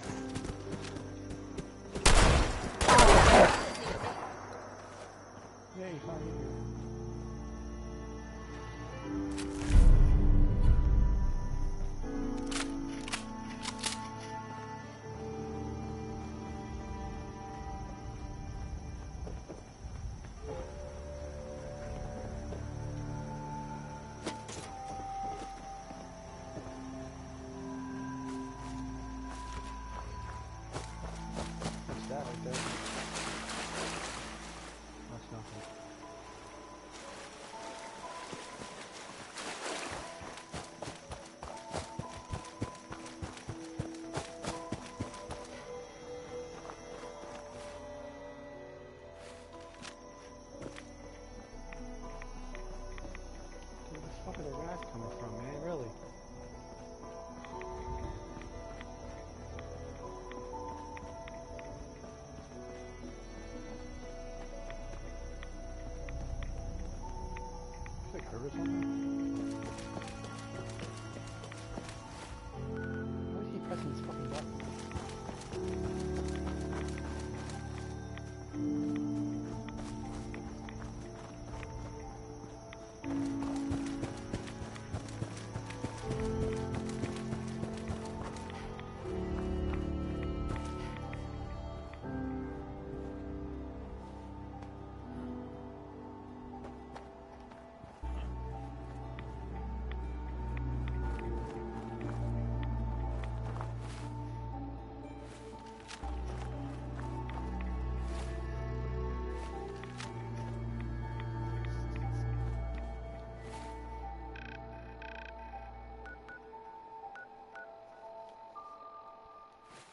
Yeah, you found me here. What's that right there? That's nothing. Where the fuck are the rats coming from, man? Really? It's like hurt or something. Why is he pressing this fucking button?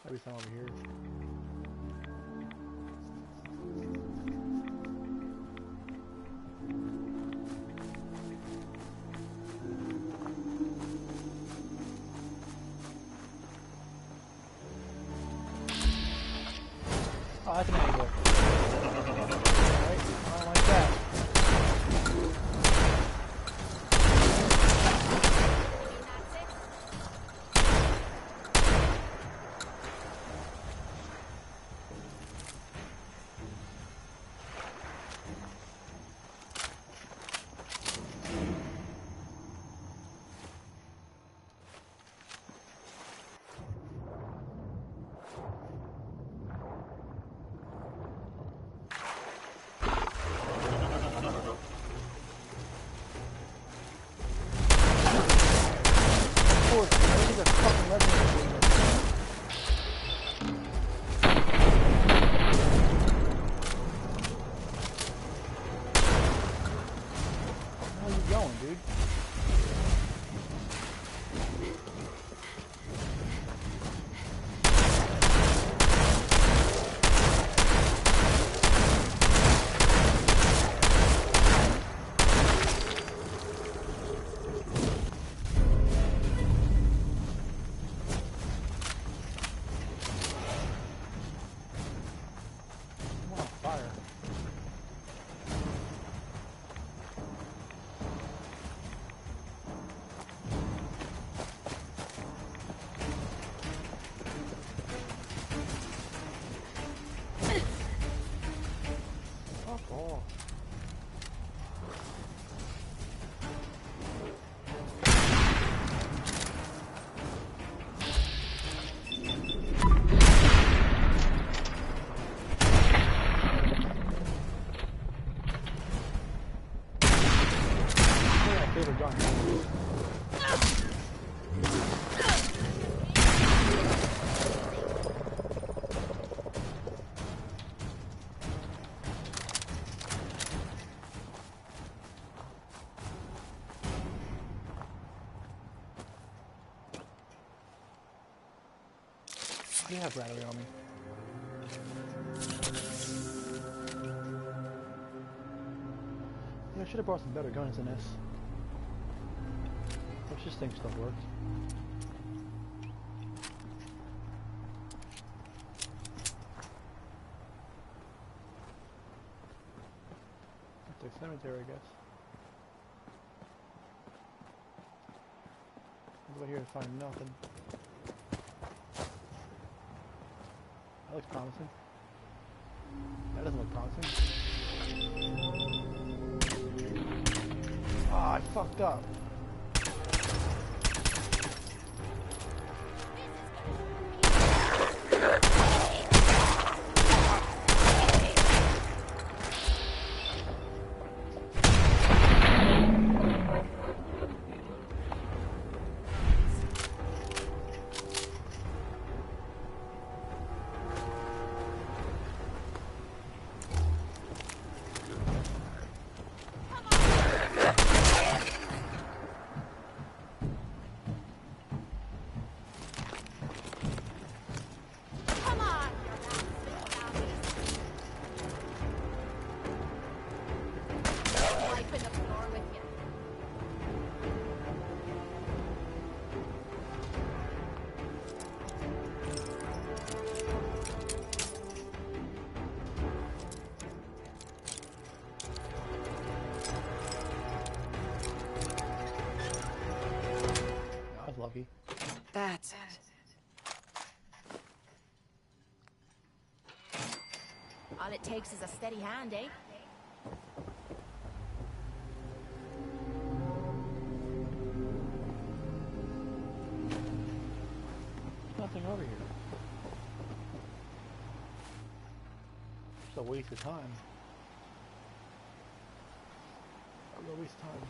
Maybe some over here. Oh, that's an angle. Alright, I don't like that. I have battery on me. Yeah, I should have brought some better guns than this. Which this thing still works. That's a cemetery, I guess. Over here to find nothing. That looks promising. That doesn't look promising. Ah, I fucked up. Lucky. That's it. All it takes is a steady hand, eh? There's nothing over here. Just a waste of time. A real waste of time.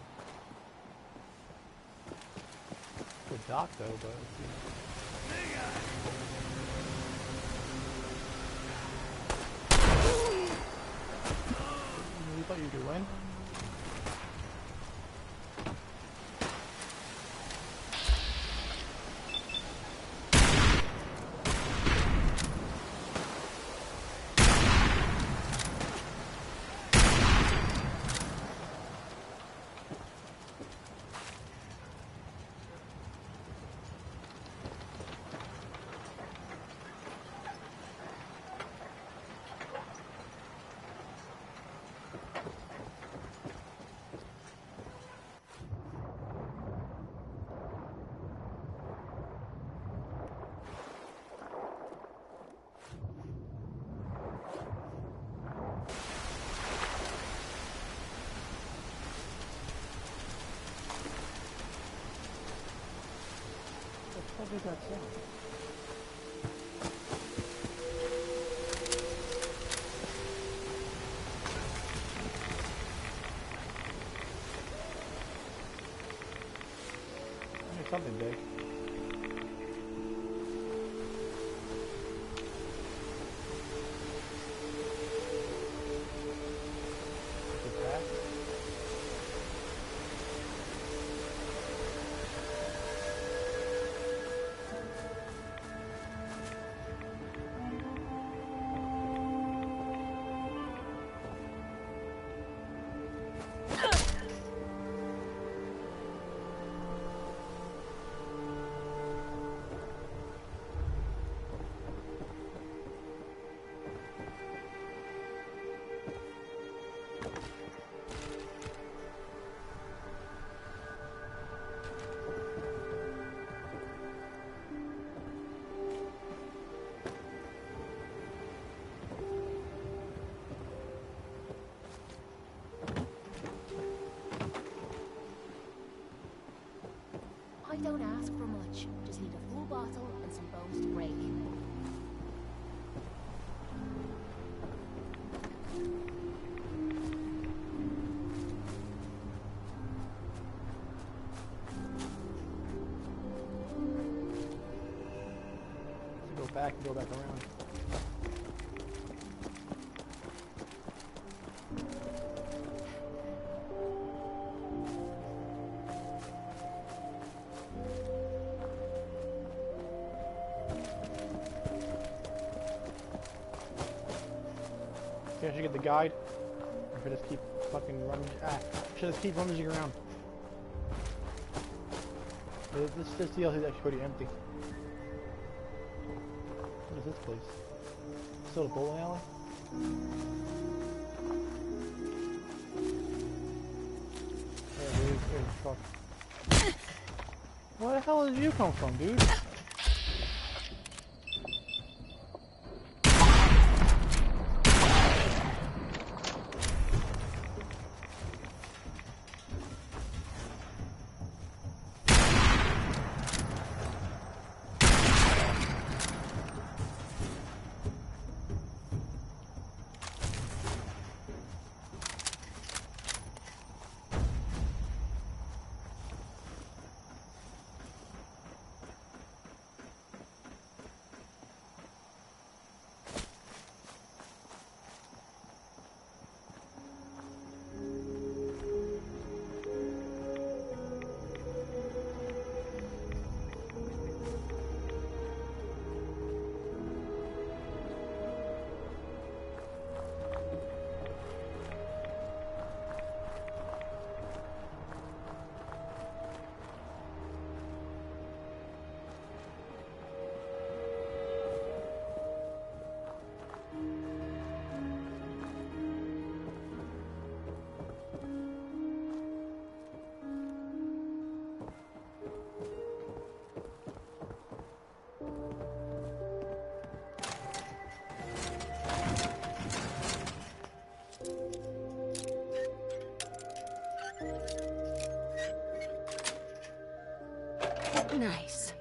Good dock though, but you thought you could win? What is that sound? There's something big. I don't ask for much. Just need a full bottle and some bones to break. Go back and go back around. Okay, I should get the guide. Or should I just keep fucking running? Should I just keep rummaging around? This DLC is actually pretty empty. What is this place? Still a bowling alley? There's a truck. Where the hell did you come from, dude? Nice.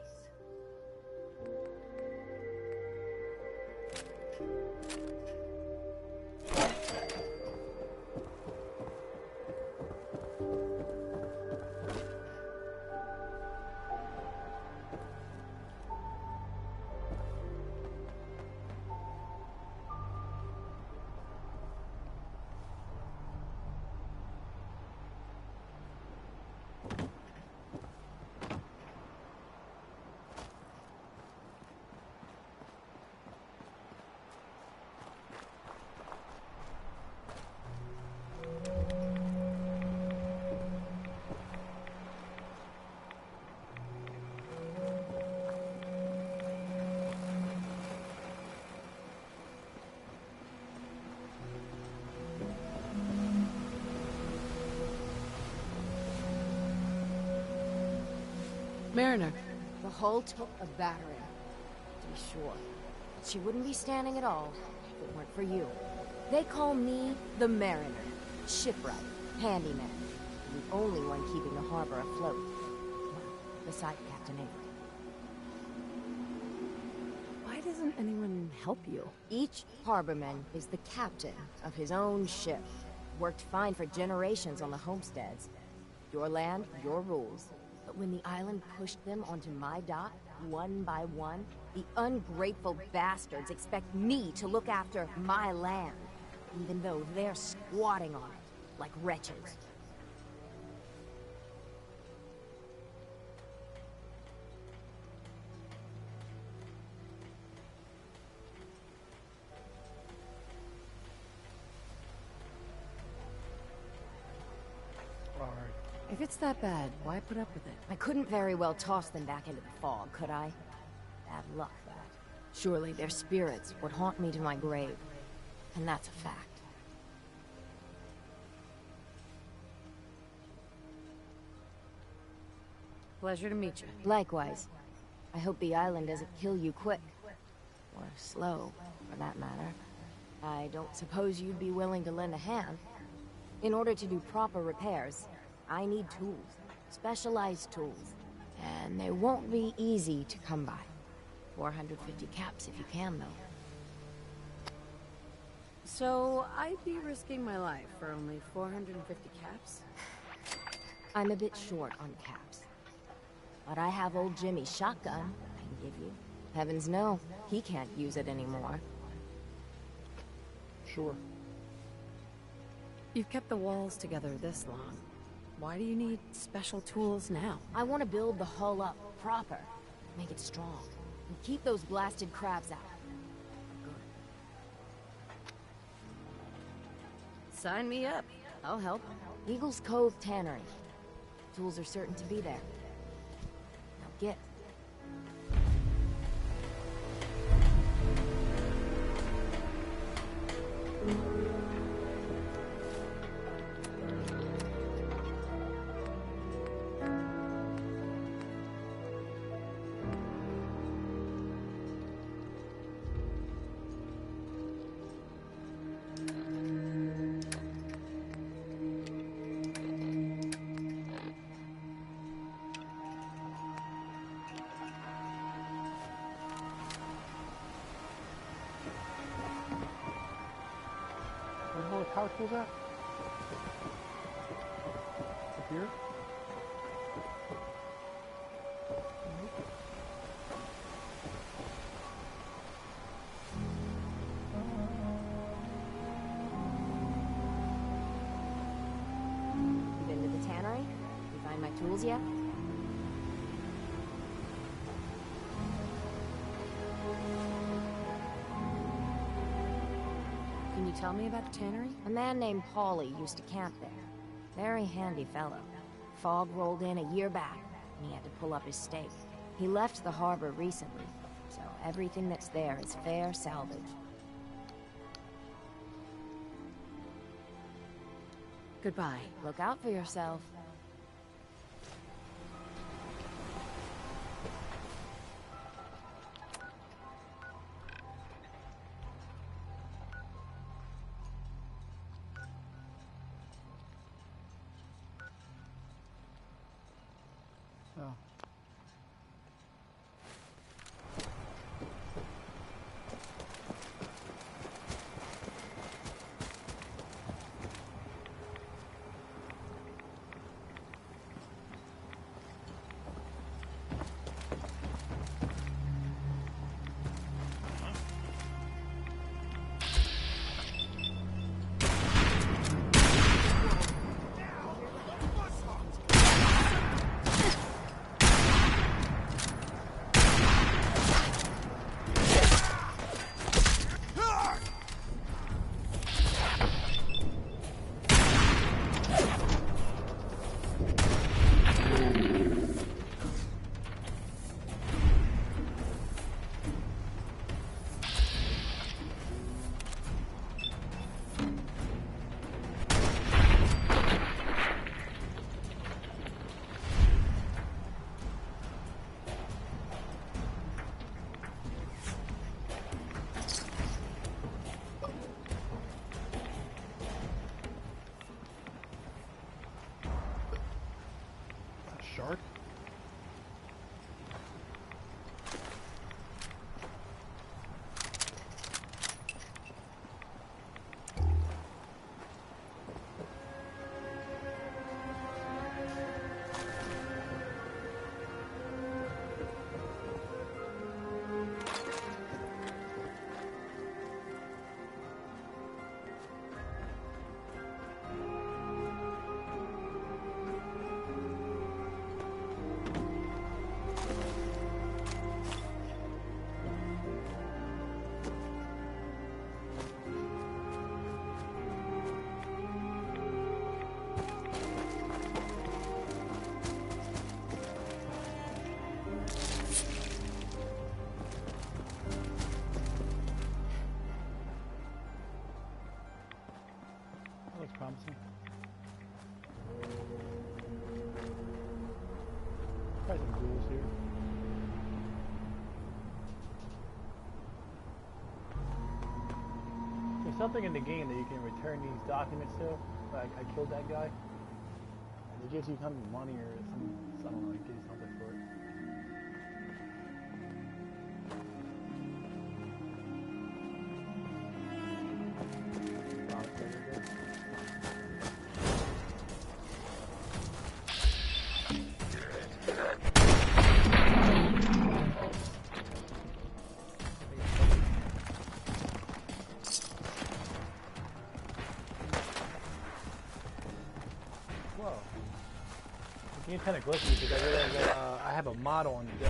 Mariner. The hull took a battering, to be sure. But she wouldn't be standing at all if it weren't for you. They call me the Mariner. Shipwright, handyman. The only one keeping the harbor afloat. Well, beside Captain Avery. doesn't anyone help you? Each harborman is the captain of his own ship. Worked fine for generations on the homesteads. Your land, your rules. But when the island pushed them onto my dock, one by one, the ungrateful bastards expect me to look after my land, even though they're squatting on it, like wretches. If it's that bad, why put up with it? I couldn't very well toss them back into the fog, could I? Bad luck, that. Surely their spirits would haunt me to my grave. And that's a fact. Pleasure to meet you. Likewise. I hope the island doesn't kill you quick. Or slow, for that matter. I don't suppose you'd be willing to lend a hand. In order to do proper repairs, I need tools. Specialized tools. And they won't be easy to come by. 450 caps if you can, though. So, I'd be risking my life for only 450 caps? I'm a bit short on caps. But I have old Jimmy's shotgun I can give you. Heavens no, he can't use it anymore. Sure. You've kept the walls together this long. Why do you need special tools now? I want to build the hull up proper. Make it strong. And keep those blasted crabs out. Sign me up. I'll help. Eagle's Cove Tannery. Tools are certain to be there. Now get. Where's all the power tools at? Up here? You been to the tannery? You find my tools yet? Can you tell me about the tannery? A man named Paulie used to camp there. Very handy fellow. Fog rolled in a year back, and he had to pull up his stake. He left the harbor recently, so everything that's there is fair salvage. Goodbye. Look out for yourself. Oh. Shark? rules here. There's something in the game that you can return these documents to. Like I killed that guy. And it gives you kind of money or some, I don't know, it gives you something for it. It's kind of glitchy because I realized that I have a model on the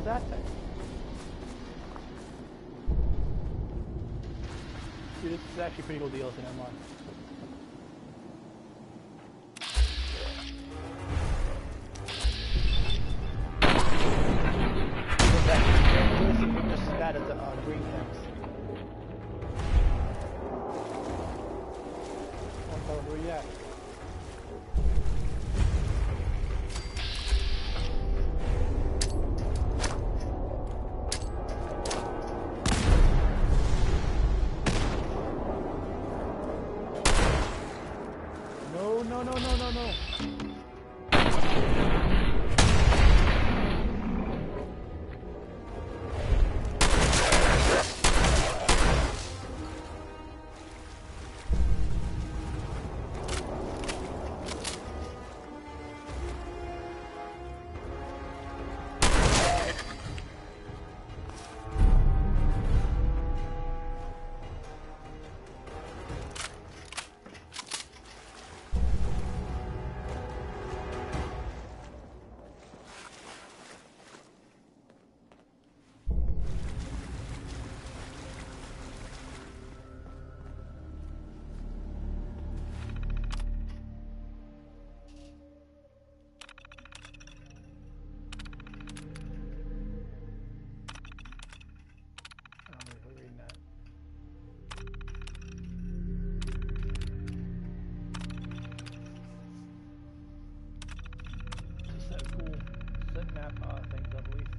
that thing? Dude, this is actually pretty cool deals in MR. Just as bad as the green things. Where are you at? No. map things up at least.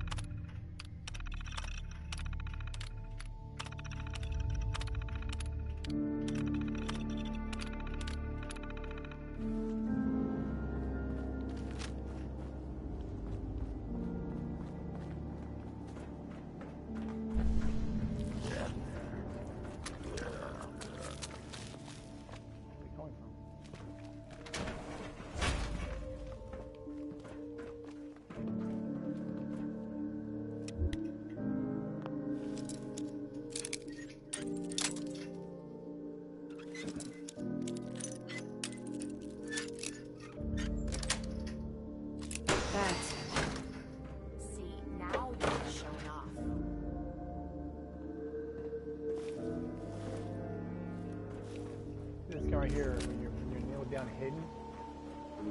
This guy right here, when you're nailed down and hidden,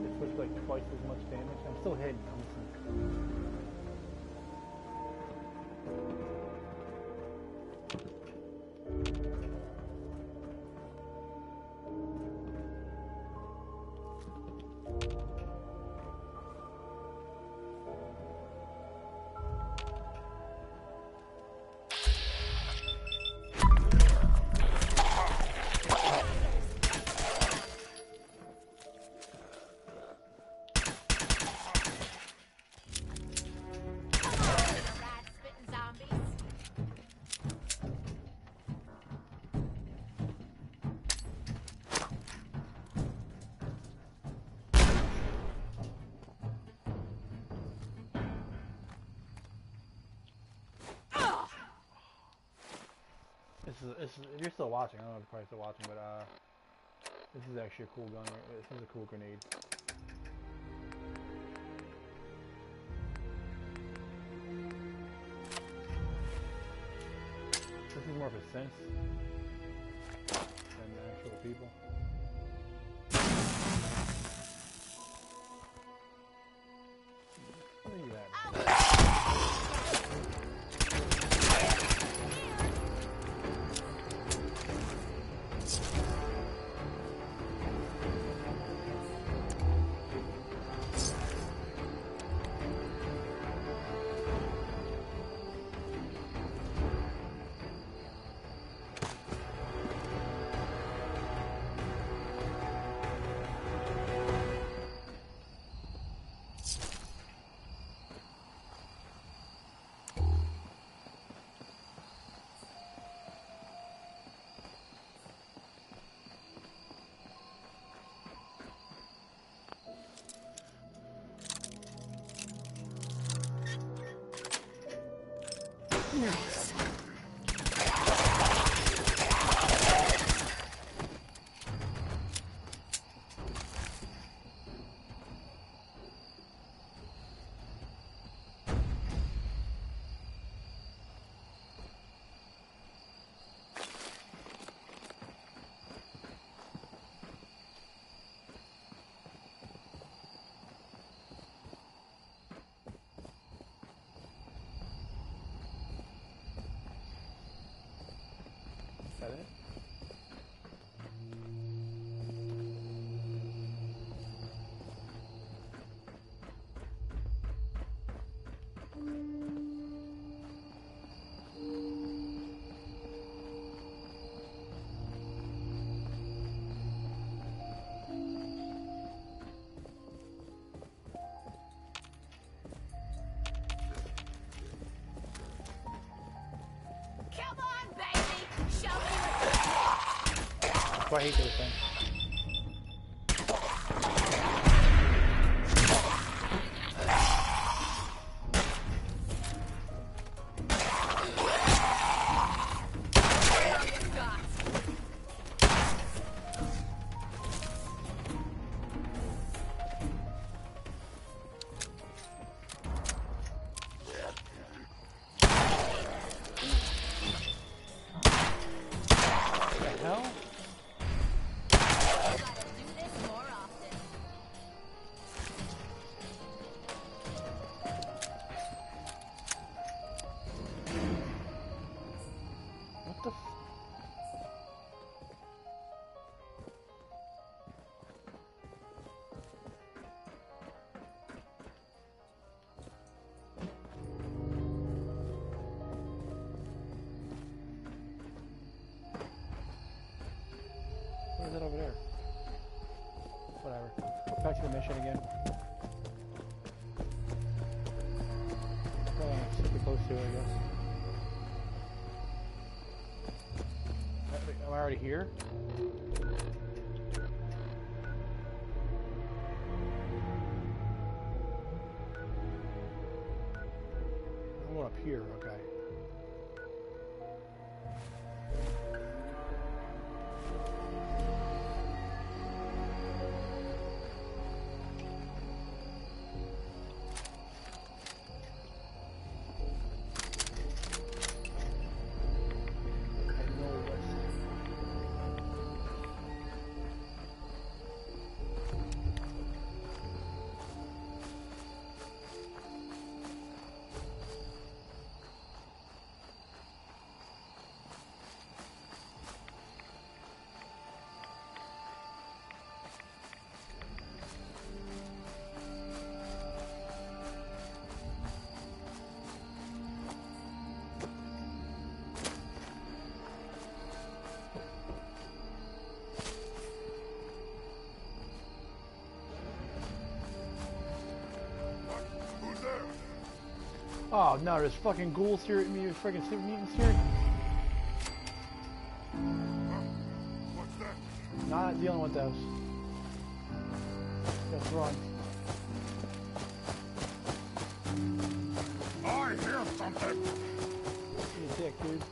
it puts like twice as much damage. I'm still hidden. This is, if you're still watching, I don't know if you're probably still watching, but this is actually a cool gun. This is a cool grenade. This is more of a sense than the actual people. What are you at? Nice. Is that it? Come on, baby! Show me That's why I hate those things. What the hell? Whatever. Back to the mission again. Super close to it, I guess. Am I already here? I'm going up here, okay. Oh no, there's fucking ghouls here at me, freaking super mutants here. Not dealing with those. Just run. I hear something. You dick, dude.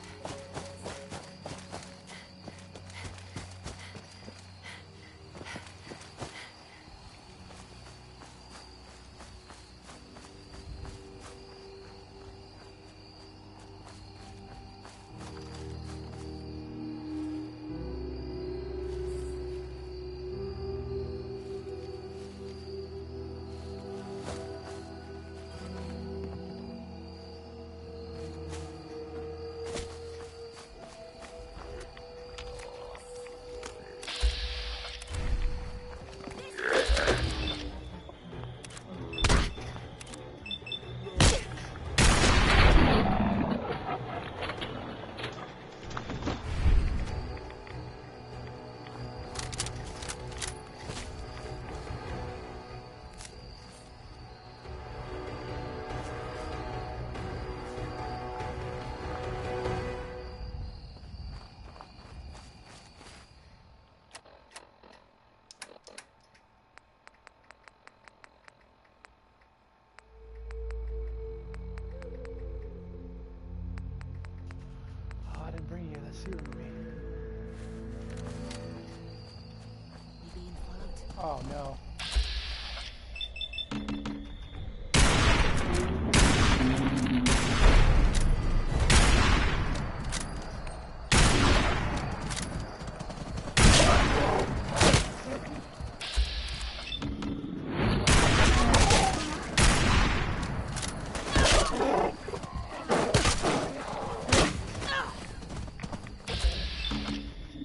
Oh no.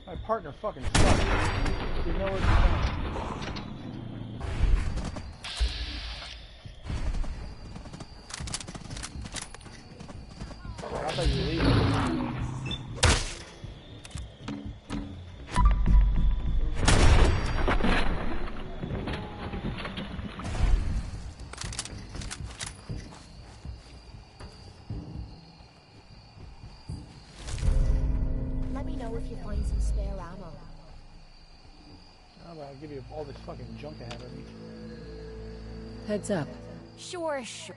My partner fucking sucks. There's nowhere to go. I thought you were leaving. Let me know if you find some spare ammo. How about I give you all this fucking junk I have of me? Heads up. Sure, sure.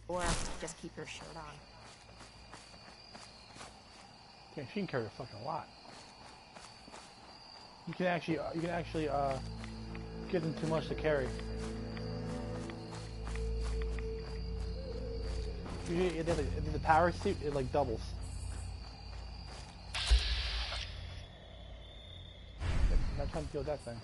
Or just keep your shirt on. Yeah, she can carry a fucking lot. You can actually give them too much to carry. Usually, the power suit, it like doubles. I'm not trying to deal with that thing.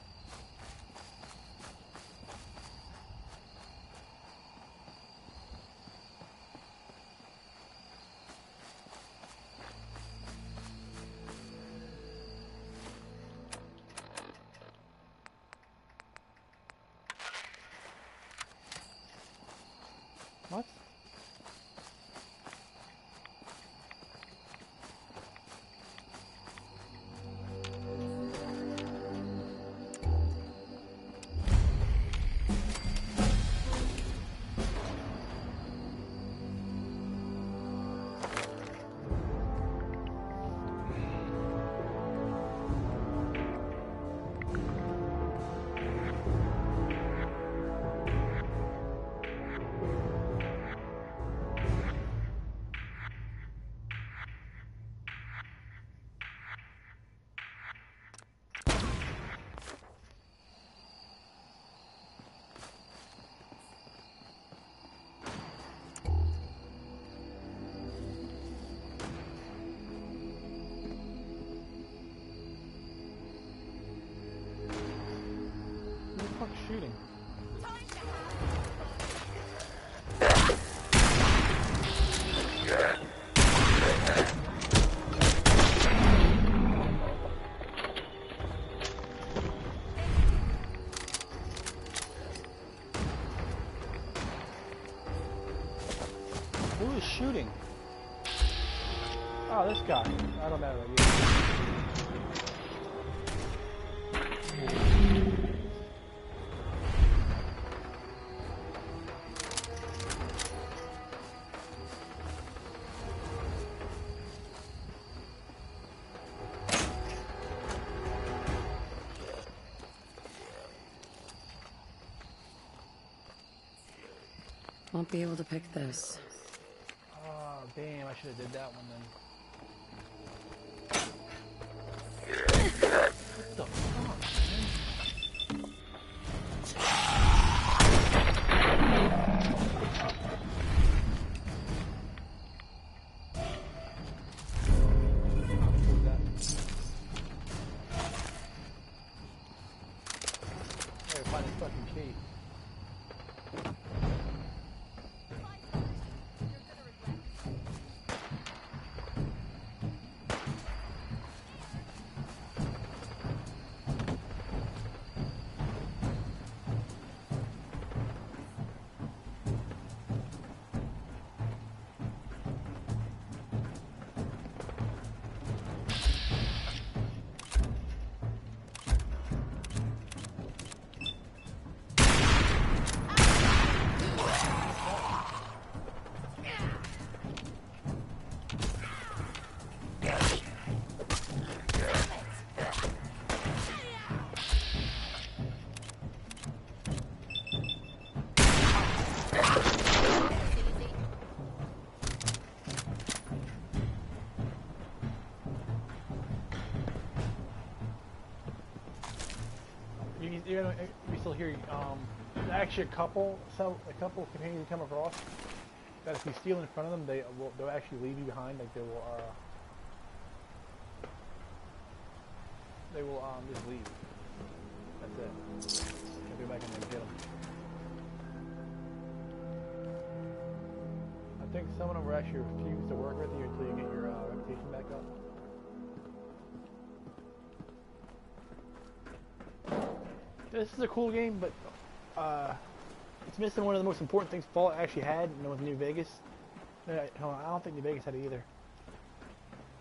shooting? Who is shooting? Oh, this guy. I don't know. Won't be able to pick this. Oh, damn, I should have did that one then. What the fuck, man? I gotta find this fucking key. You still hear there's actually a couple companions you come across that if you steal in front of them, they'll actually leave you behind. Like they will just leave. That's it. Can't go back in there and get them. I think some of them will actually refuse to work with you until you get your reputation back up. This is a cool game, but it's missing one of the most important things Fallout actually had, with New Vegas. I don't think New Vegas had it either.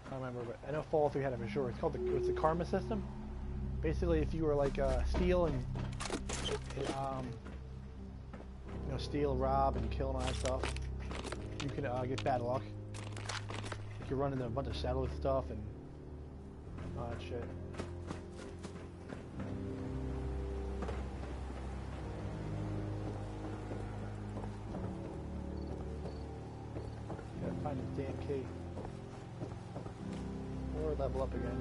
I don't remember, but I know Fallout 3 had it for sure. It's called the karma system. Basically, if you were like steal and steal, rob, and kill and all that stuff, you can get bad luck. You can run into a bunch of satellite stuff and all that shit. Find this damn key. Or level up again.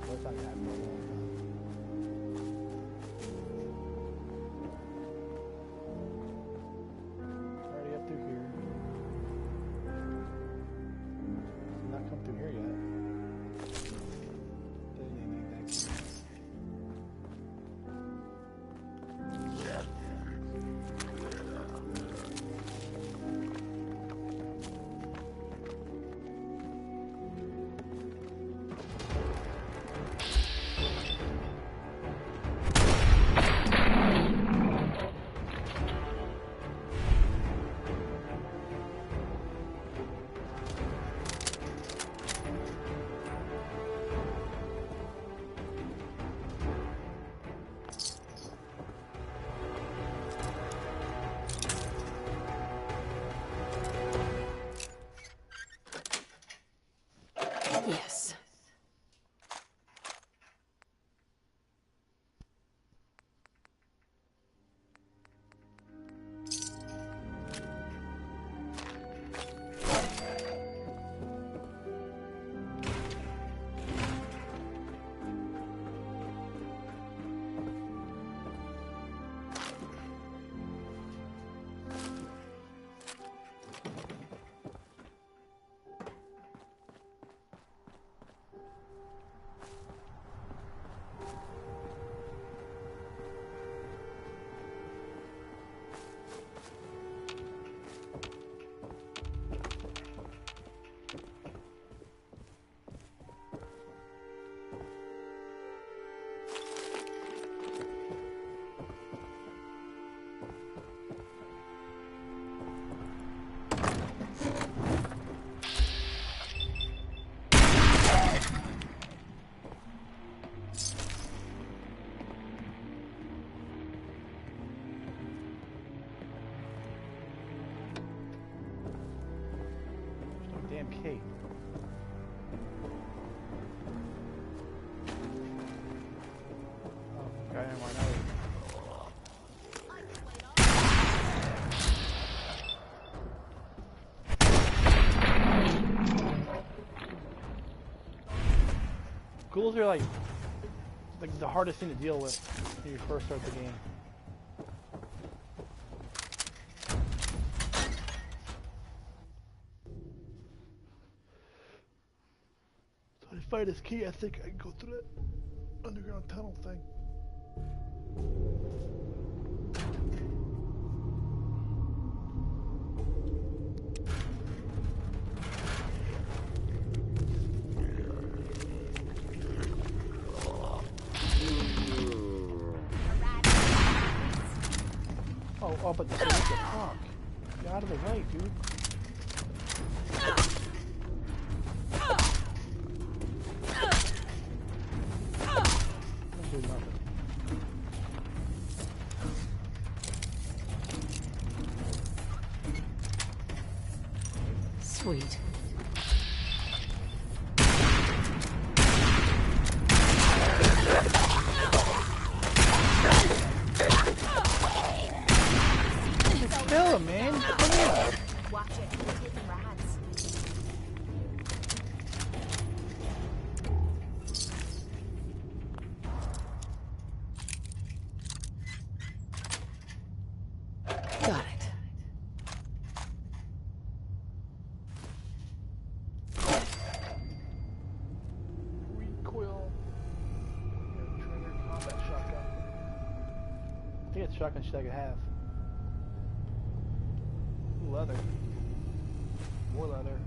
That's not gonna happen for a long time. Already up through here. Not come through here yet. Didn't need that key. key. Oh, guy in my nose. Ghouls are like the hardest thing to deal with when you first start the game. So I find this key, I think I can go through that underground tunnel thing. Oh, but what the fuck? Get out of the way, dude. Do nothing. Sweet. Kill him, man. Come here. Watch it. We're taking rats. Got it. Recoil. Trigger combat shotgun. I think it's shotgun shit I could have. Leather. More leather.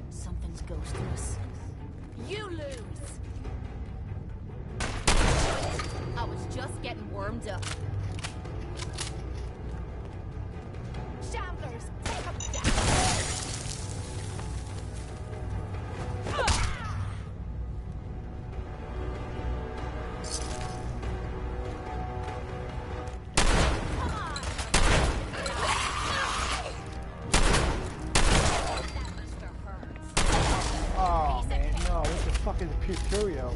Something's ghosting us. You lose! I was just getting warmed up. Shamblers, take them down! Oh man, no, what the fuck is a Pucurio?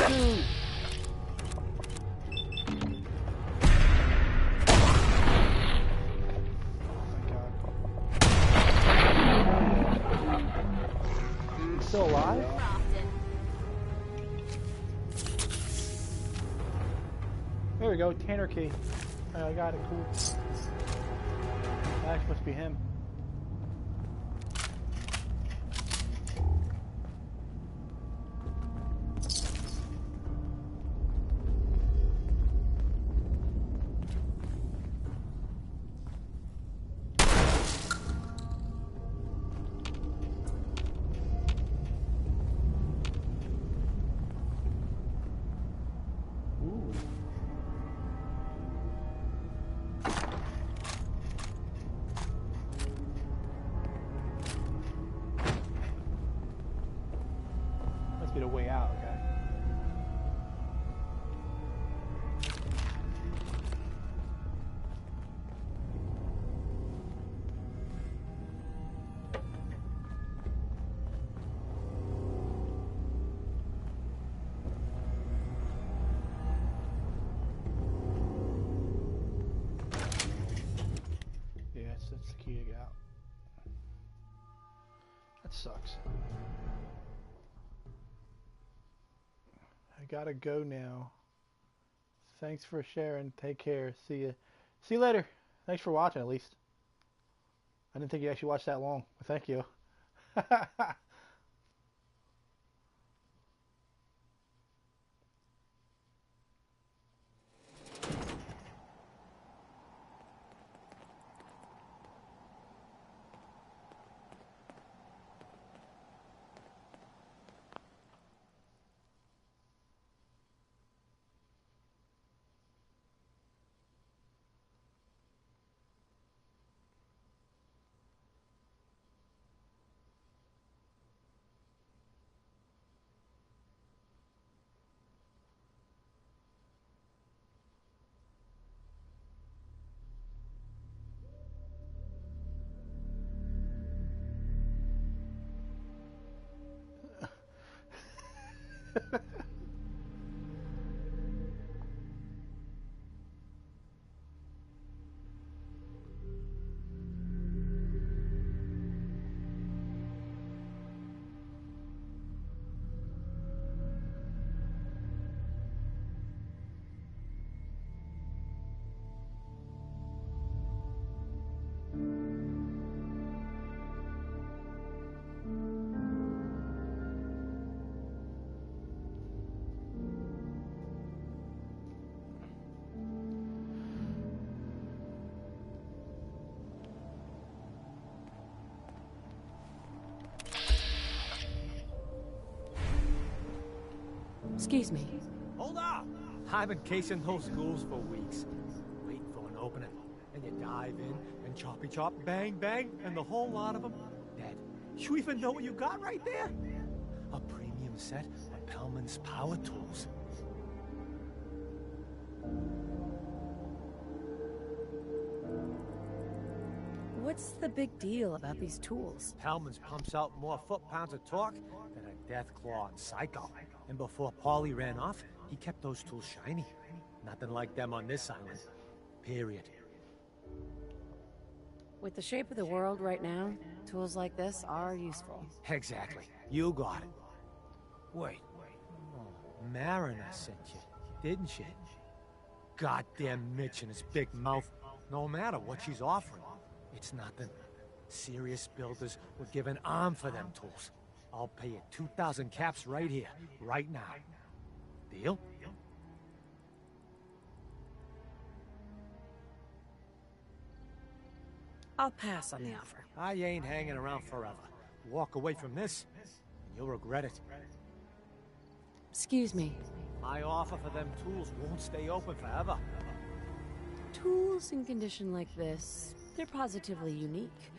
Dude! He's still alive? There we go, Tanner key. I got it, cool. That must be him. Must be the way out, okay. Yeah, that's the key to get out. That sucks. I gotta go now. Thanks for sharing. Take care. See ya. See you later. Thanks for watching, at least. I didn't think you actually watched that long, but thank you. Excuse me. Hold up! I've been casing those ghouls for weeks. Waiting for an opening. And you dive in, and choppy chop, bang bang, and the whole lot of them dead. You even know what you got right there? A premium set of Pellman's power tools. What's the big deal about these tools? Pellman's pumps out more foot-pounds of torque than a Deathclaw and Psycho. And before Paulie ran off, he kept those tools shiny. Nothing like them on this island. Period. With the shape of the world right now, tools like this are useful. Exactly. You got it. Wait. Oh, Mariner sent you, didn't she? Goddamn Mitch and his big mouth. No matter what she's offering, it's nothing. Serious builders would give an arm for them tools. I'll pay you 2,000 caps right here, right now. Deal? I'll pass on the offer. I ain't hanging around forever. Walk away from this, and you'll regret it. Excuse me. My offer for them tools won't stay open forever. Tools in condition like this, they're positively unique.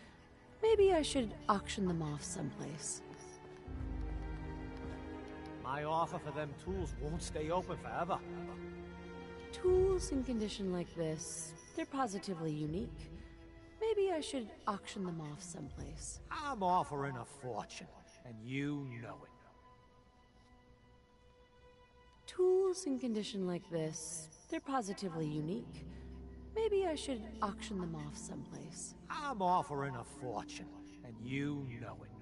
Maybe I should auction them off someplace. My offer for them tools won't stay open forever. Tools in condition like this, they're positively unique. Maybe I should auction them off someplace. I'm offering a fortune, and you know it. Tools in condition like this, they're positively unique. Maybe I should auction them off someplace. I'm offering a fortune, and you know it.